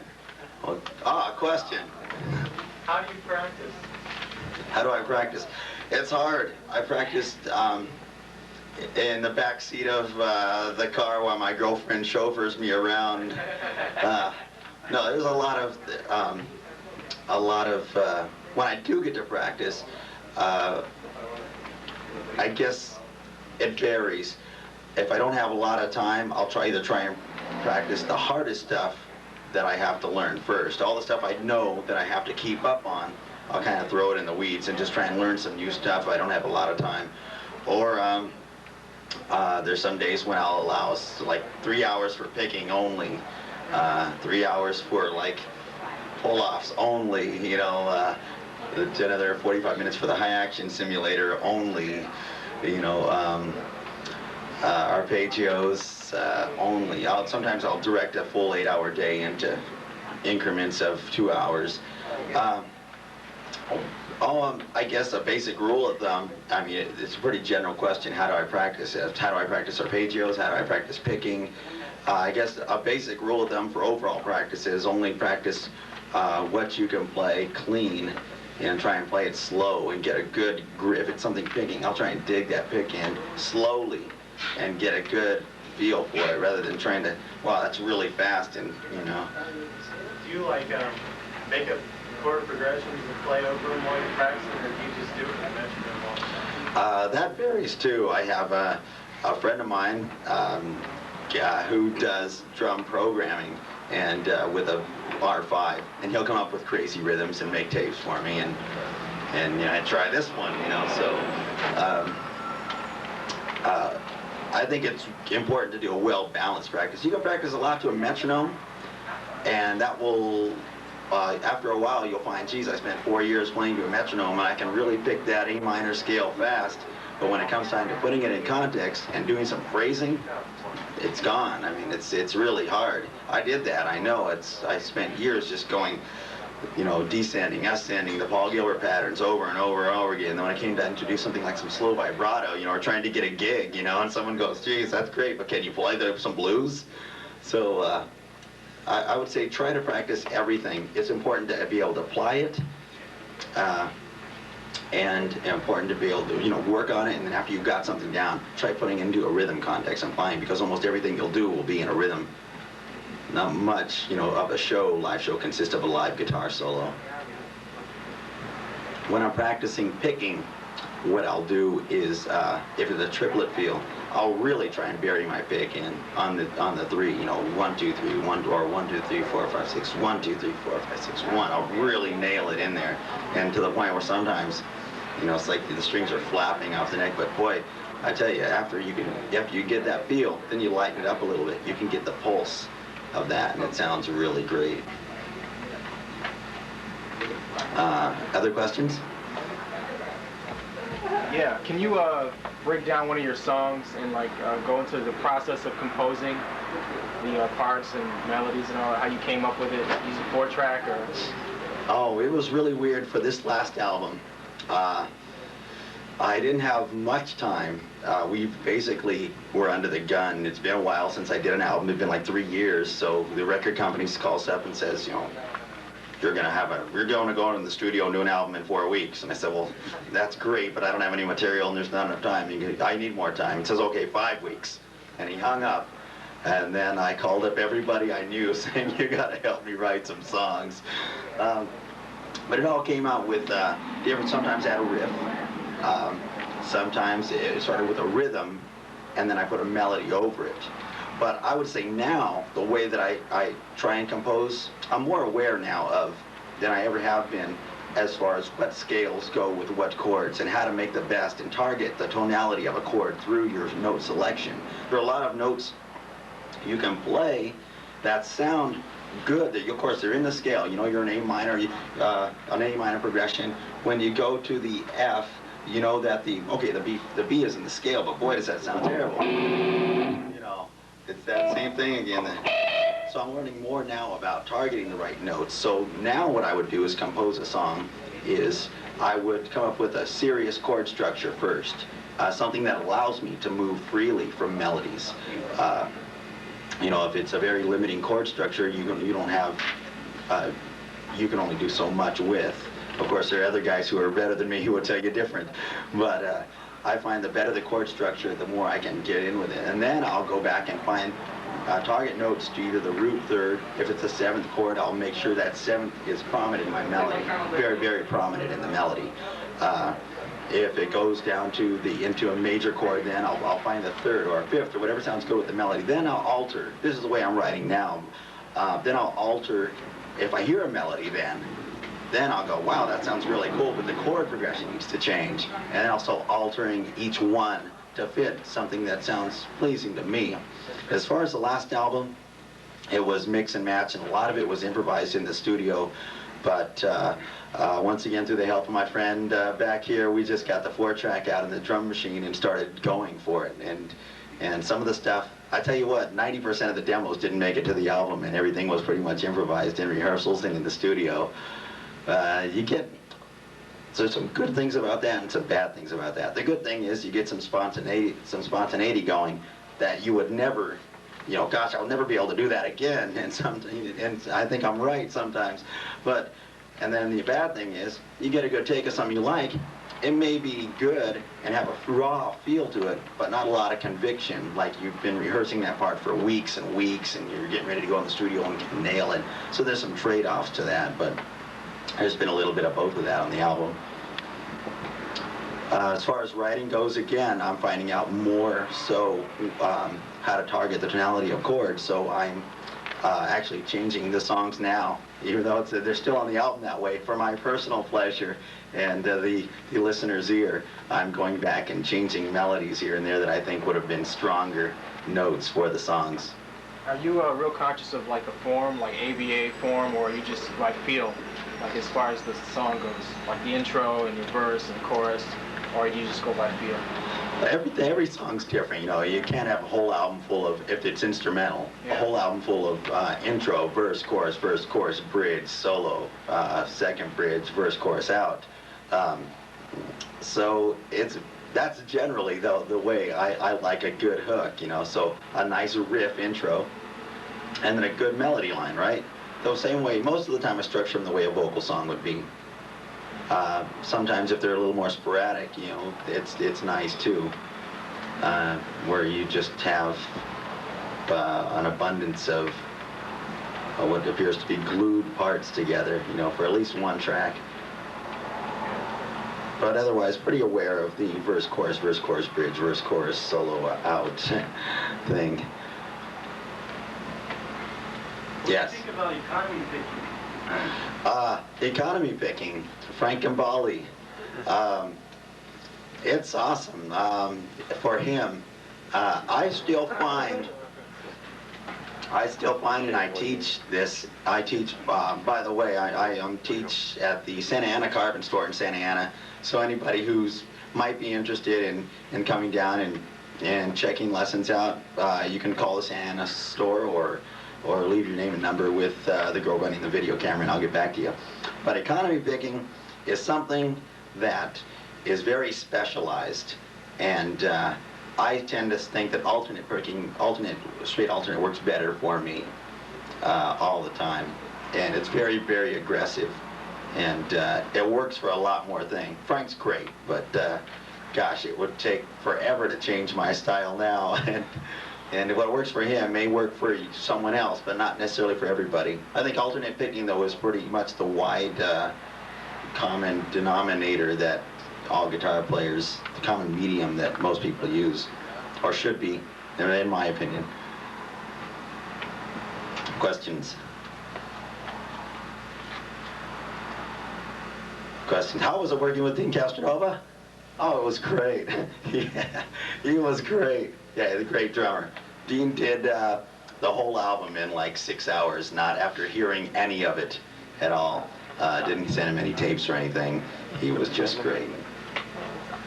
Question. How do you practice? How do I practice? It's hard. I practiced in the back seat of the car while my girlfriend chauffeurs me around. No, there's a lot of when I do get to practice, I guess it varies. If I don't have a lot of time, I'll either try and practice the hardest stuff that I have to learn first. All the stuff I know that I have to keep up on, I'll kind of throw it in the weeds and just try and learn some new stuff if I don't have a lot of time. Or there's some days when I'll allow like 3 hours for picking only, 3 hours for like pull-offs only, you know, another 45 minutes for the high action simulator only, you know, arpeggios only. Sometimes I'll direct a full 8-hour day into increments of 2 hours. I guess a basic rule of thumb, I mean, it's a pretty general question. How do I practice it? How do I practice arpeggios? How do I practice picking? I guess a basic rule of thumb for overall practice is only practice what you can play clean and try and play it slow and get a good grip. If it's something picking, I'll try and dig that pick in slowly and get a good feel for it rather than trying to, wow, that's really fast, and you know. Do you like make up chord progressions and play over them while you're practicing, or do you just do it and measure them all? That varies too. I have a friend of mine who does drum programming and with a R5, and he'll come up with crazy rhythms and make tapes for me, and you know, I try this one, you know. So I think it's important to do a well-balanced practice. You can practice a lot to a metronome, and that will, after a while, you'll find, geez, I spent 4 years playing to a metronome, and I can really pick that A minor scale fast. But when it comes time to putting it in context and doing some phrasing, it's gone. I mean, it's really hard. I did that. I know. I spent years just going, you know, descending, ascending, the Paul Gilbert patterns over and over and over again. And then when I came down to do something like some slow vibrato, you know, or trying to get a gig, you know, and someone goes, geez, that's great, but can you play some blues? So I would say try to practice everything. It's important to be able to apply it, and important to be able to, you know, work on it, and then after you've got something down, try putting it into a rhythm context and playing, because almost everything you'll do will be in a rhythm. Not much, you know, of a live show consists of a live guitar solo. When I'm practicing picking, what I'll do is, if it's a triplet feel, I'll really try and bury my pick in on the 3, you know, 1, 2, 3, 1, or 1, 2, 3, 4, 5, 6, 1, 2, 3, 4, 5, 6, 1. I'll really nail it in there, and to the point where sometimes, you know, it's like the strings are flapping off the neck. But boy, I tell you, after you get that feel, then you lighten it up a little bit. You can get the pulse of that, and it sounds really great. Other questions? Yeah, can you break down one of your songs and like go into the process of composing the parts and melodies and all that, how you came up with it, using 4-track or? Oh, it was really weird for this last album. I didn't have much time. We basically were under the gun. It's been a while since I did an album. It's been like 3 years, so the record company calls up and says, you know, we're going to go in the studio and do an album in 4 weeks. And I said, well, that's great, but I don't have any material and there's not enough time. I need more time. He says, okay, 5 weeks. And he hung up. And then I called up everybody I knew saying, you got to help me write some songs. But it all came out with different, sometimes I had a riff. Sometimes it started with a rhythm, and then I put a melody over it. But I would say now, the way that I try and compose, I'm more aware now of than I ever have been as far as what scales go with what chords and how to make the best and target the tonality of a chord through your note selection. There are a lot of notes you can play that sound good, that of course they're in the scale. You know, you're an A minor, an A minor progression. When you go to the F, you know that the B is in the scale, but boy does that sound terrible. You know, it's that same thing again. So I'm learning more now about targeting the right notes. So now what I would do is compose a song is I would come up with a serious chord structure first, something that allows me to move freely from melodies. You know, if it's a very limiting chord structure, you don't have, you can only do so much with. Of course, there are other guys who are better than me who will tell you different. But I find the better the chord structure, the more I can get in with it. And then I'll go back and find target notes to either the root third. If it's a 7th chord, I'll make sure that 7th is prominent in my melody, very, very prominent in the melody. If it goes down to into a major chord, then I'll find the 3rd or 5th or whatever sounds good with the melody. Then I'll alter. This is the way I'm writing now. Then I'll alter. If I hear a melody, then I'll go, wow, that sounds really cool, but the chord progression needs to change. And then I'll start altering each one to fit something that sounds pleasing to me. As far as the last album, it was mix and match, and a lot of it was improvised in the studio. But once again, through the help of my friend back here, we just got the 4-track out of the drum machine and started going for it. And some of the stuff, I tell you what, 90% of the demos didn't make it to the album, and everything was pretty much improvised in rehearsals and in the studio. There's some good things about that and some bad things about that. The good thing is you get some spontaneity going that you would never, you know, gosh, I'll never be able to do that again. And I think I'm right sometimes. And then the bad thing is you get a good take of something you like. It may be good and have a raw feel to it, but not a lot of conviction. Like you've been rehearsing that part for weeks and weeks, and you're getting ready to go in the studio and nail it. So there's some trade-offs to that, but there's been a little bit of both of that on the album. As far as writing goes, again, I'm finding out more so how to target the tonality of chords. So I'm actually changing the songs now, even though they're still on the album that way, for my personal pleasure and the listener's ear. I'm going back and changing melodies here and there that I think would have been stronger notes for the songs. Are you real conscious of like a form, like ABA form, or you just like feel, like as far as the song goes, like the intro and your verse and chorus, or you just go by feel? Every song's different, you know. You can't have a whole album full of, if it's instrumental, a whole album full of intro, verse, chorus, bridge, solo, second bridge, verse, chorus, out. So that's generally the way I like a good hook, you know. So a nice riff intro, and then a good melody line, right? The same way, most of the time I structure them the way a vocal song would be. Sometimes if they're a little more sporadic, you know, it's nice too, where you just have an abundance of what appears to be glued parts together, you know, for at least one track. But otherwise, pretty aware of the verse, chorus, bridge, verse, chorus, solo, out thing. Yes. What do you think about economy picking? Economy picking, Frank Gambale. It's awesome for him. I still find, and I teach this. I teach. By the way, I teach at the Santa Ana Carvin store in Santa Ana. So anybody who's might be interested in coming down and checking lessons out, you can call the Santa Ana store or leave your name and number with the girl running the video camera, and I'll get back to you. But economy picking is something that is very specialized, and I tend to think that alternate picking, straight alternate works better for me all the time, and it's very, very aggressive, and it works for a lot more things. Frank's great, but gosh, it would take forever to change my style now, and what works for him may work for someone else, but not necessarily for everybody. I think alternate picking, though, is pretty much the wide common denominator that all guitar players, the common medium that most people use, or should be, in my opinion. Questions? Questions? How was it working with Dean Castronova? Oh, it was great. Yeah, he was great. Yeah, he's a great drummer. Dean did the whole album in like 6 hours, not after hearing any of it at all. Didn't send him any tapes or anything. He was just great.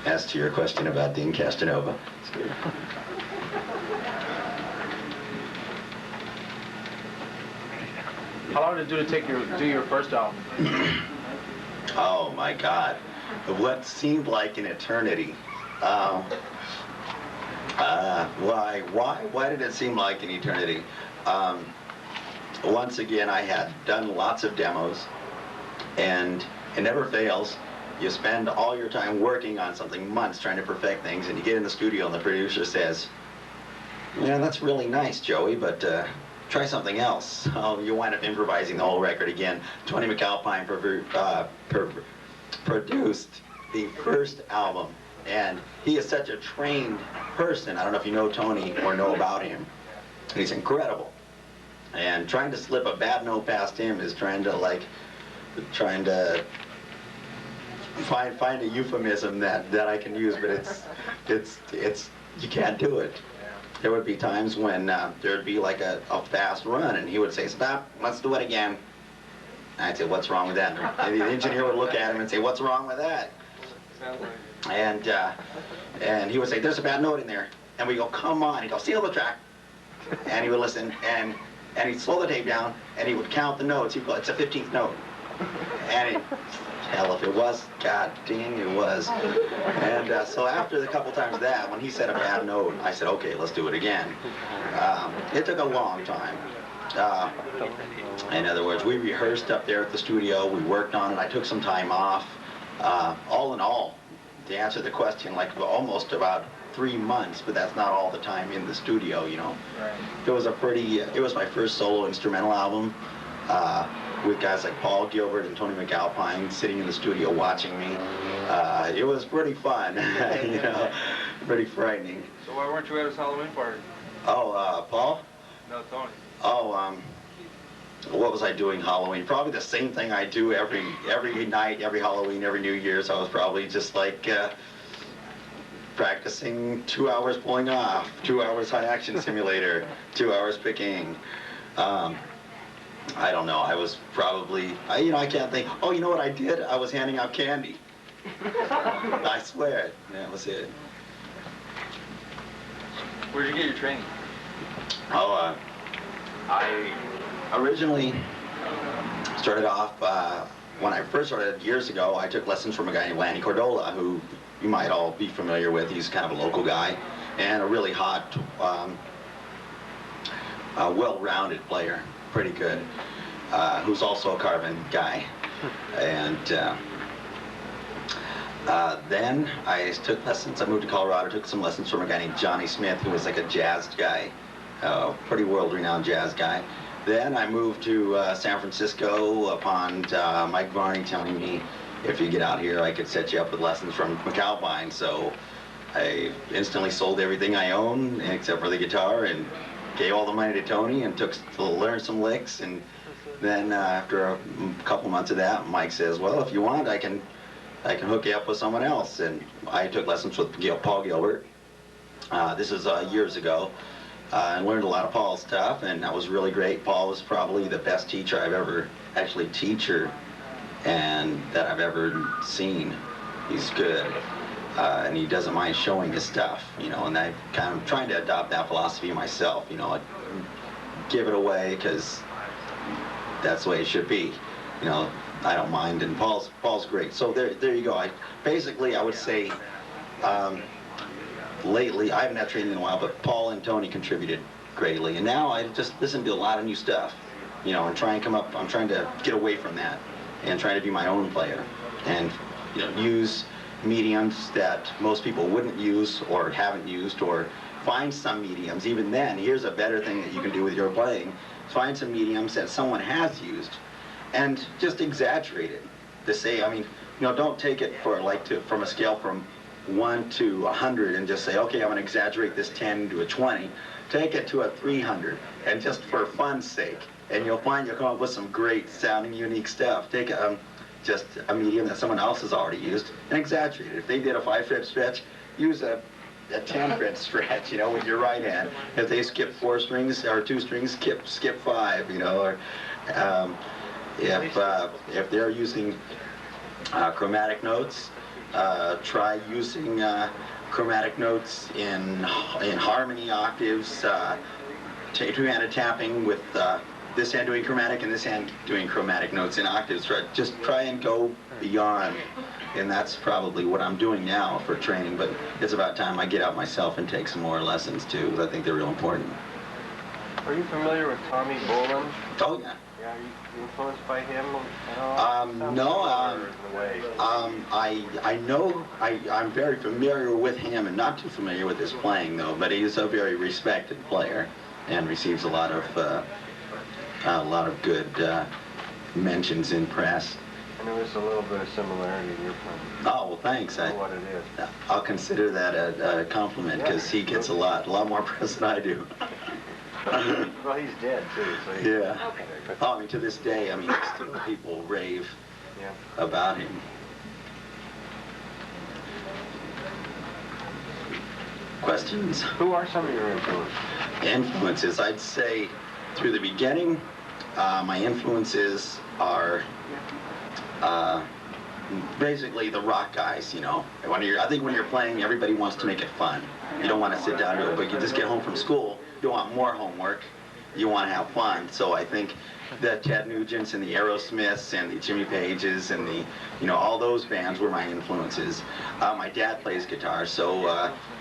As to your question about Dean Castronova. How long did it do to do your first album? Oh my God. What seemed like an eternity. Why did it seem like an eternity? Once again, I had done lots of demos, and it never fails. You spend all your time working on something, months trying to perfect things, and you get in the studio and the producer says, yeah, that's really nice, Joey, but try something else. So you wind up improvising the whole record again. Tony McAlpine produced the first album, and he is such a trained person. I don't know if you know Tony or know about him. He's incredible. And trying to slip a bad note past him is trying to find a euphemism that I can use, but it's you can't do it. There would be times when there'd be like a fast run, and he would say, "Stop, let's do it again." And I'd say, "What's wrong with that?" And the engineer would look at him and say, "What's wrong with that?" And he would say, "There's a bad note in there." And we go, "Come on." He'd go, "Seal the track." And he would listen, and he'd slow the tape down, and he would count the notes. He'd go, "It's a 15th note." And hell, if it was, God dang, it was. And so after the couple times of that, when he said a bad note, I said, "Okay, let's do it again." It took a long time. In other words, we rehearsed up there at the studio. We worked on it. I took some time off. All in all, to answer the question, like almost about 3 months, but that's not all the time in the studio, you know. Right. It was my first solo instrumental album, with guys like Paul Gilbert and Tony McAlpine sitting in the studio watching me. It was pretty fun, you know, pretty frightening. So why weren't you at his Halloween party? Oh, Paul? No, Tony. Oh, what was I doing Halloween? Probably the same thing I do every night, every Halloween, every New Year's. I was probably just like practicing 2 hours pulling off, 2 hours high action simulator, 2 hours picking. I don't know. I was probably, I can't think. Oh, you know what I did? I was handing out candy. I swear. That was it. Where'd you get your training? Oh, I originally started off, when I first started years ago, I took lessons from a guy named Lanny Cordola, who you might all be familiar with. He's kind of a local guy and a really hot, well-rounded player, pretty good, who's also a Carvin guy. And then I took lessons. I moved to Colorado, took some lessons from a guy named Johnny Smith, who was like a jazz guy, pretty world-renowned jazz guy. Then I moved to San Francisco upon Mike Varney telling me, if you get out here, I could set you up with lessons from McAlpine. So I instantly sold everything I own except for the guitar and gave all the money to Tony and took to learn some licks. And then after a couple months of that, Mike says, well, if you want, I can hook you up with someone else. And I took lessons with Paul Gilbert. This is years ago. I learned a lot of Paul's stuff, and that was really great. Paul was probably the best teacher I've ever, and that I've ever seen. He's good, and he doesn't mind showing his stuff, you know, and I'm kind of trying to adopt that philosophy myself, you know, give it away because that's the way it should be, you know. I don't mind, and Paul's great. So there you go. Basically, I would say, lately, I haven't had training in a while, but Paul and Tony contributed greatly. And now I just listen to a lot of new stuff, you know, and try and I'm trying to get away from that and trying to be my own player and, you know, use mediums that most people wouldn't use or haven't used, or find some mediums. Even then, here's a better thing that you can do with your playing. Find some mediums that someone has used and just exaggerate it. To say, I mean, you know, don't take it for from a scale from 1 to 100 and just say, okay, I'm going to exaggerate this 10 to a 20. Take it to a 300, and just for fun's sake, and you'll find you'll come up with some great sounding, unique stuff. Take just a medium that someone else has already used and exaggerate it. If they did a 5-fret stretch, use a 10-fret stretch, you know, with your right hand. If they skip 4 strings or 2 strings, skip 5, you know. Or if they're using chromatic notes, try using chromatic notes in harmony octaves, two-handed tapping with this hand doing chromatic and this hand doing chromatic notes in octaves. Just try and go beyond, and that's probably what I'm doing now for training, but it's about time I get out myself and take some more lessons too, because I think they're real important. Are you familiar with Tommy Bolin? Oh, yeah. Yeah, are you influenced by him at all? No, I know, I'm very familiar with him and not too familiar with his playing though, but he's a very respected player and receives a lot of good mentions in press. And there was a little bit of similarity in your playing. Oh, well, thanks. What it is. I'll consider that a compliment, because he gets a lot more press than I do. Well, he's dead too, so yeah. Oh, I mean, to this day, I mean, still people rave about him. Questions? Who are some of your influences? Influences, I'd say, through the beginning, my influences are basically the rock guys, you know. I think when you're playing, everybody wants to make it fun. You don't want to sit down and do it, but you just get home from school, you want more homework, you want to have fun. So I think the Ted Nugents and the Aerosmiths and the Jimmy Pages and the, you know, all those bands were my influences. My dad plays guitar, so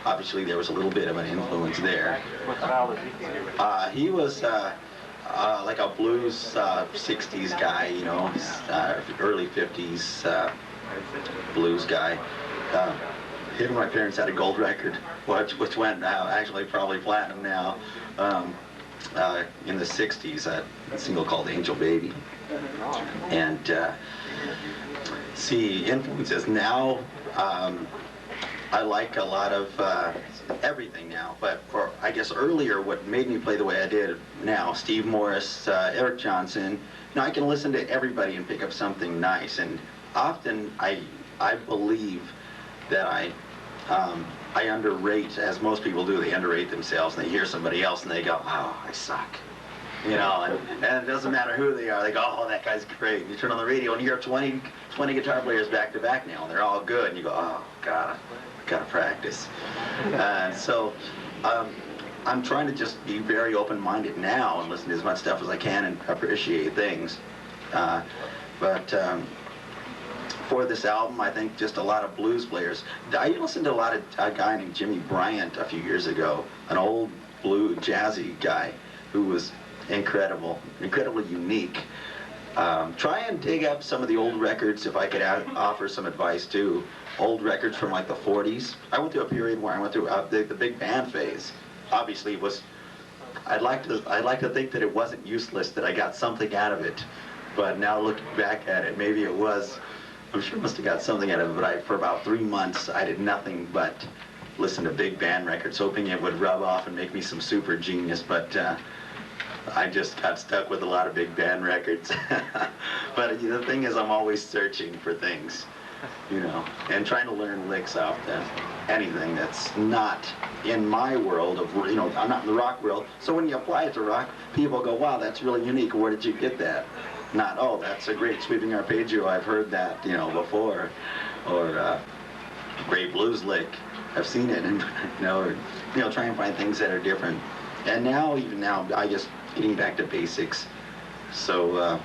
obviously there was a little bit of an influence there. What style does he play? He was like a blues 60s guy, you know, early 50s blues guy. Him and my parents had a gold record, which went actually probably platinum now, in the 60s, a single called Angel Baby. And see, influences now, I like a lot of everything now, but I guess earlier what made me play the way I did now, Steve Morris, Eric Johnson, you know, I can listen to everybody and pick up something nice, and often I believe that I underrate, as most people do, they underrate themselves, and they hear somebody else and they go, oh, I suck. You know, and it doesn't matter who they are, they go, oh, that guy's great. And you turn on the radio and you hear 20 guitar players back to back now, and they're all good, and you go, oh, God, I've got to practice. So I'm trying to just be very open-minded now and listen to as much stuff as I can and appreciate things. For this album, I think just a lot of blues players. I listened to a guy named Jimmy Bryant a few years ago, an old blue jazzy guy who was incredible, incredibly unique. Try and dig up some of the old records, if I could offer some advice too. Old records from like the 40s. I went through a period where I went through the big band phase. Obviously it was I'd like to think that it wasn't useless, that I got something out of it. But now looking back at it, maybe it was. I'm sure I must have got something out of it, but for about 3 months, I did nothing but listen to big band records, hoping it would rub off and make me some super genius, but I just got stuck with a lot of big band records. But the thing is, I'm always searching for things, you know, and trying to learn licks off anything that's not in my world of, you know, I'm not in the rock world. So when you apply it to rock, people go, wow, that's really unique. Where did you get that? Not, oh, that's a great sweeping arpeggio. I've heard that, you know, before. Or great blues lick. I've seen it, and try and find things that are different. And now, even now, I just getting back to basics. So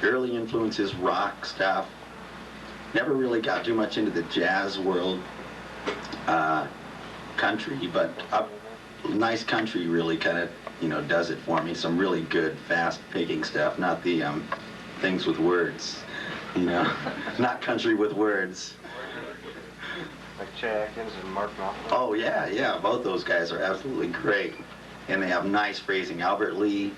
early influences, rock stuff. Never really got too much into the jazz world. Country, but nice country really kind of, does it for me. Some really good, fast-picking stuff, not the things with words, not country with words. Like Chet Atkins and Mark Knopfler? Oh, yeah, both those guys are absolutely great. And they have nice phrasing. Albert Lee,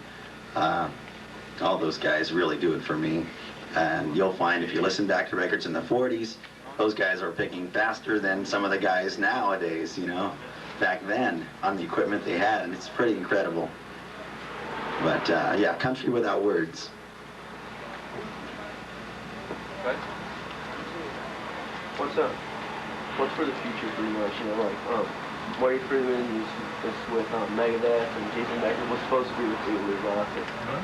all those guys really do it for me. And you'll find if you listen back to records in the 40s, those guys are picking faster than some of the guys nowadays, back then on the equipment they had, and it's pretty incredible. But yeah, country without words. Right. What's for the future, pretty much? Marty Friedman is with Megadeth, and Jason Becker was supposed to be with Igloo Rock.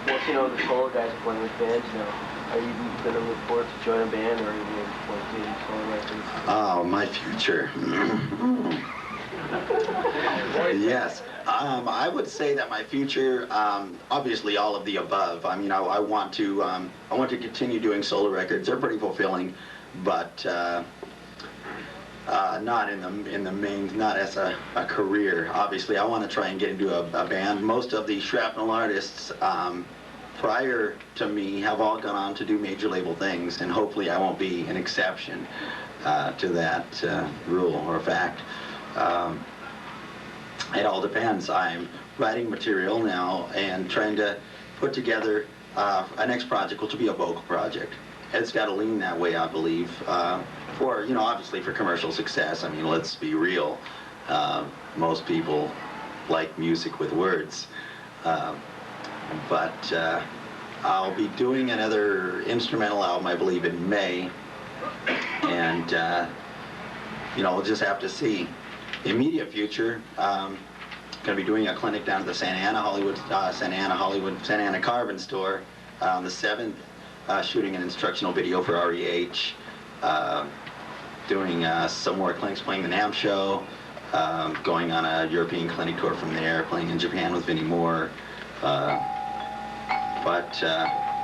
Once the solo guys are playing with bands now, are you going to look forward to join a band, or are you going to want to do solo records? Oh, my future. Yes. I would say that my future, obviously all of the above. I mean, I want to continue doing solo records. They're pretty fulfilling, but not in the main, not as a career. Obviously, I want to try and get into a band. Most of the shrapnel artists prior to me have all gone on to do major label things, and hopefully I won't be an exception to that rule or fact. It all depends. I'm writing material now and trying to put together a next project, which will be a vocal project. It's got to lean that way, I believe, for, obviously for commercial success. I mean, let's be real. Most people like music with words. But I'll be doing another instrumental album, I believe, in May. And, we'll just have to see. The immediate future, going to be doing a clinic down at the Santa Ana Carvin store on the 7th, shooting an instructional video for REH, doing some more clinics, playing the NAMM show, going on a European clinic tour from there, playing in Japan with Vinnie Moore. But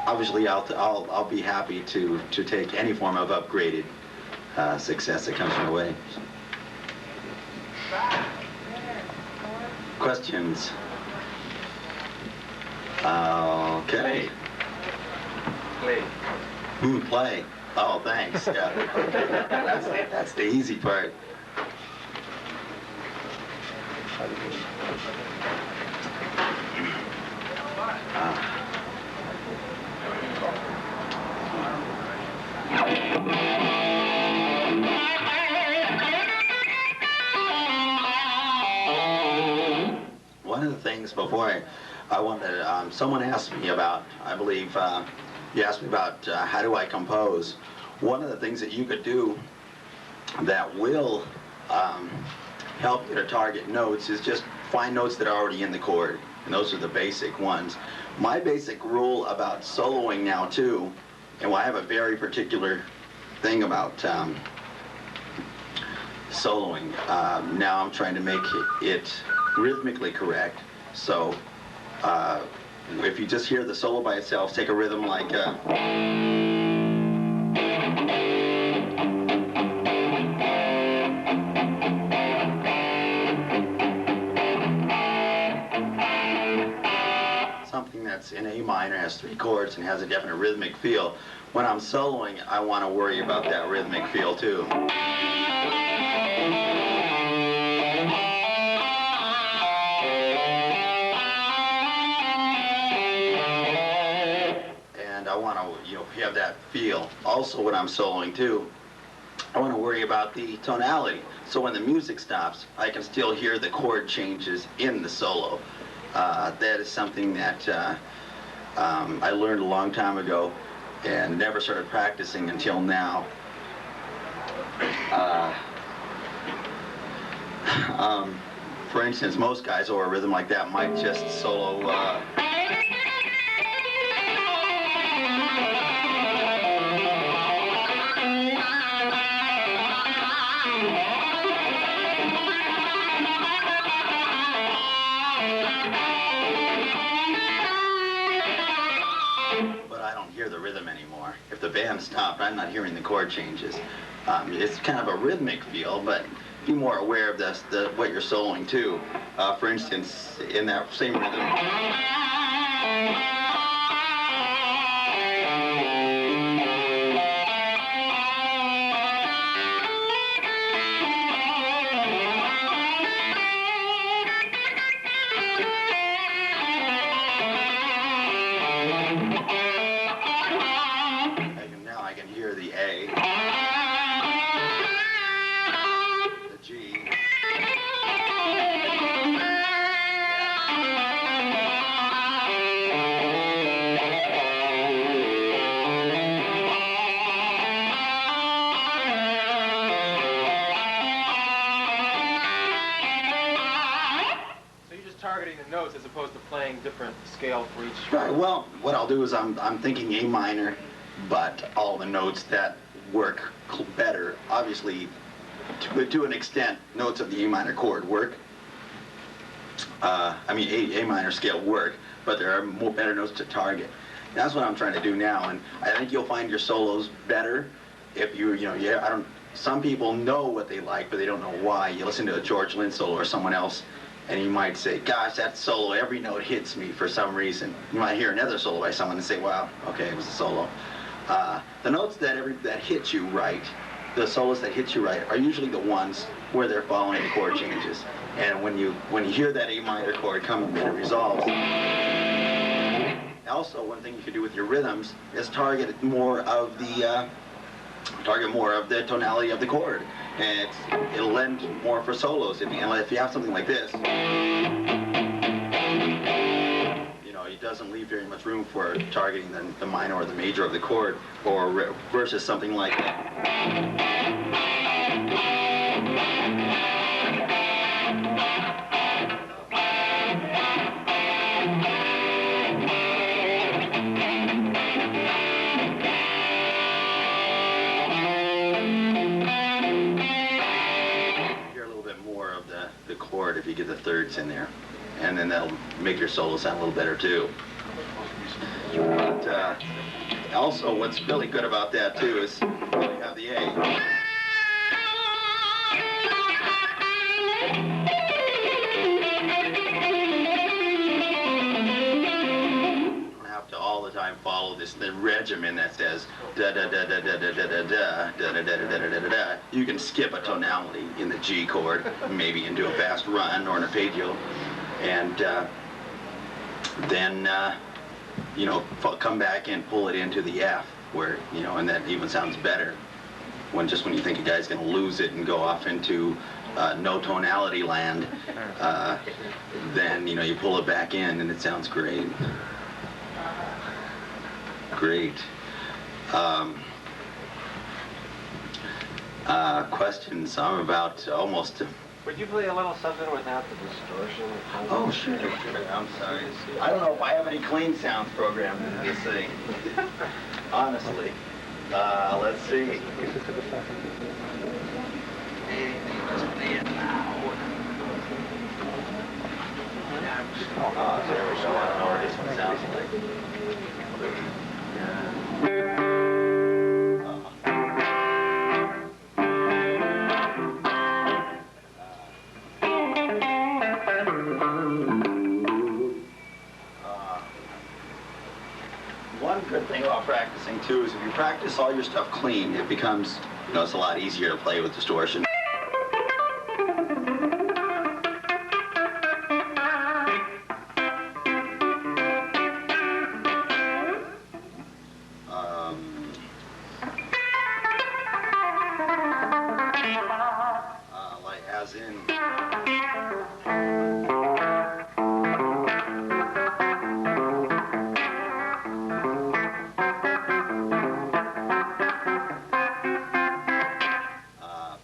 obviously I'll be happy to take any form of upgraded success that comes my way. Questions? Okay. Play. Play. Oh, thanks. Yeah. That's the easy part. One of the things before I wanted to, someone asked me about, I believe, you asked me about how do I compose. One of the things that you could do that will help you to target notes is just find notes that are already in the chord, and those are the basic ones. My basic rule about soloing now too, and I have a very particular thing about soloing. Now I'm trying to make it rhythmically correct. So if you just hear the solo by itself, take a rhythm like something that's in A minor, has 3 chords, and has a definite rhythmic feel. When I'm soloing, I want to worry about that rhythmic feel too. you have that feel. Also, when I'm soloing too, I want to worry about the tonality. So when the music stops, I can still hear the chord changes in the solo. That is something that I learned a long time ago and never started practicing until now. For instance, most guys over a rhythm like that might just solo but I don't hear the rhythm anymore. If the band stopped, I'm not hearing the chord changes. It's kind of a rhythmic feel, but be more aware of what you're soloing too. For instance, in that same rhythm. Now I can hear the A, the G, So you're just targeting the notes as opposed to playing different scale for each Right. stroke. Well, what I'll do is I'm thinking A minor, but all the notes that work better, obviously, to an extent, notes of the A minor chord work. I mean, A minor scale work, but there are more better notes to target. That's what I'm trying to do now, and I think you'll find your solos better if some people know what they like, but they don't know why. You listen to a George Lynn solo or someone else, and you might say, gosh, that solo, every note hits me for some reason. You might hear another solo by someone and say, wow, okay, it was a solo. The notes that hit you right, the solos that hit you right, are usually the ones where they're following the chord changes. And when you hear that A minor chord come and it resolves. Also, one thing you can do with your rhythms is target more of the tonality of the chord, and it'll lend more for solos. If you have something like this, it doesn't leave very much room for targeting the minor or the major of the chord, or versus something like that. Hear a little bit more of the chord if you get the thirds in there, and then that'll make your solo sound a little better too. But also, what's really good about that too is you have the A. All the time follow the regimen that says da da da da da da da da da da da da da da da da. You can skip a tonality in the G chord, maybe into a fast run or an arpeggio, and then come back and pull it into the F, where and that even sounds better. When you think a guy's going to lose it and go off into no tonality land, then you pull it back in and it sounds great. Great. Questions? I'm about almost. Would you play a little something without the distortion? Oh, sure. I'm sorry. I don't know if I have any clean sounds programmed into this thing. Honestly. Let's see. Oh, there we go. I don't know what this one sounds like. One good thing about practicing too is if you practice all your stuff clean, it becomes, it's a lot easier to play with distortion. as in.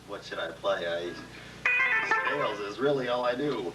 What should I play? Scales is really all I do.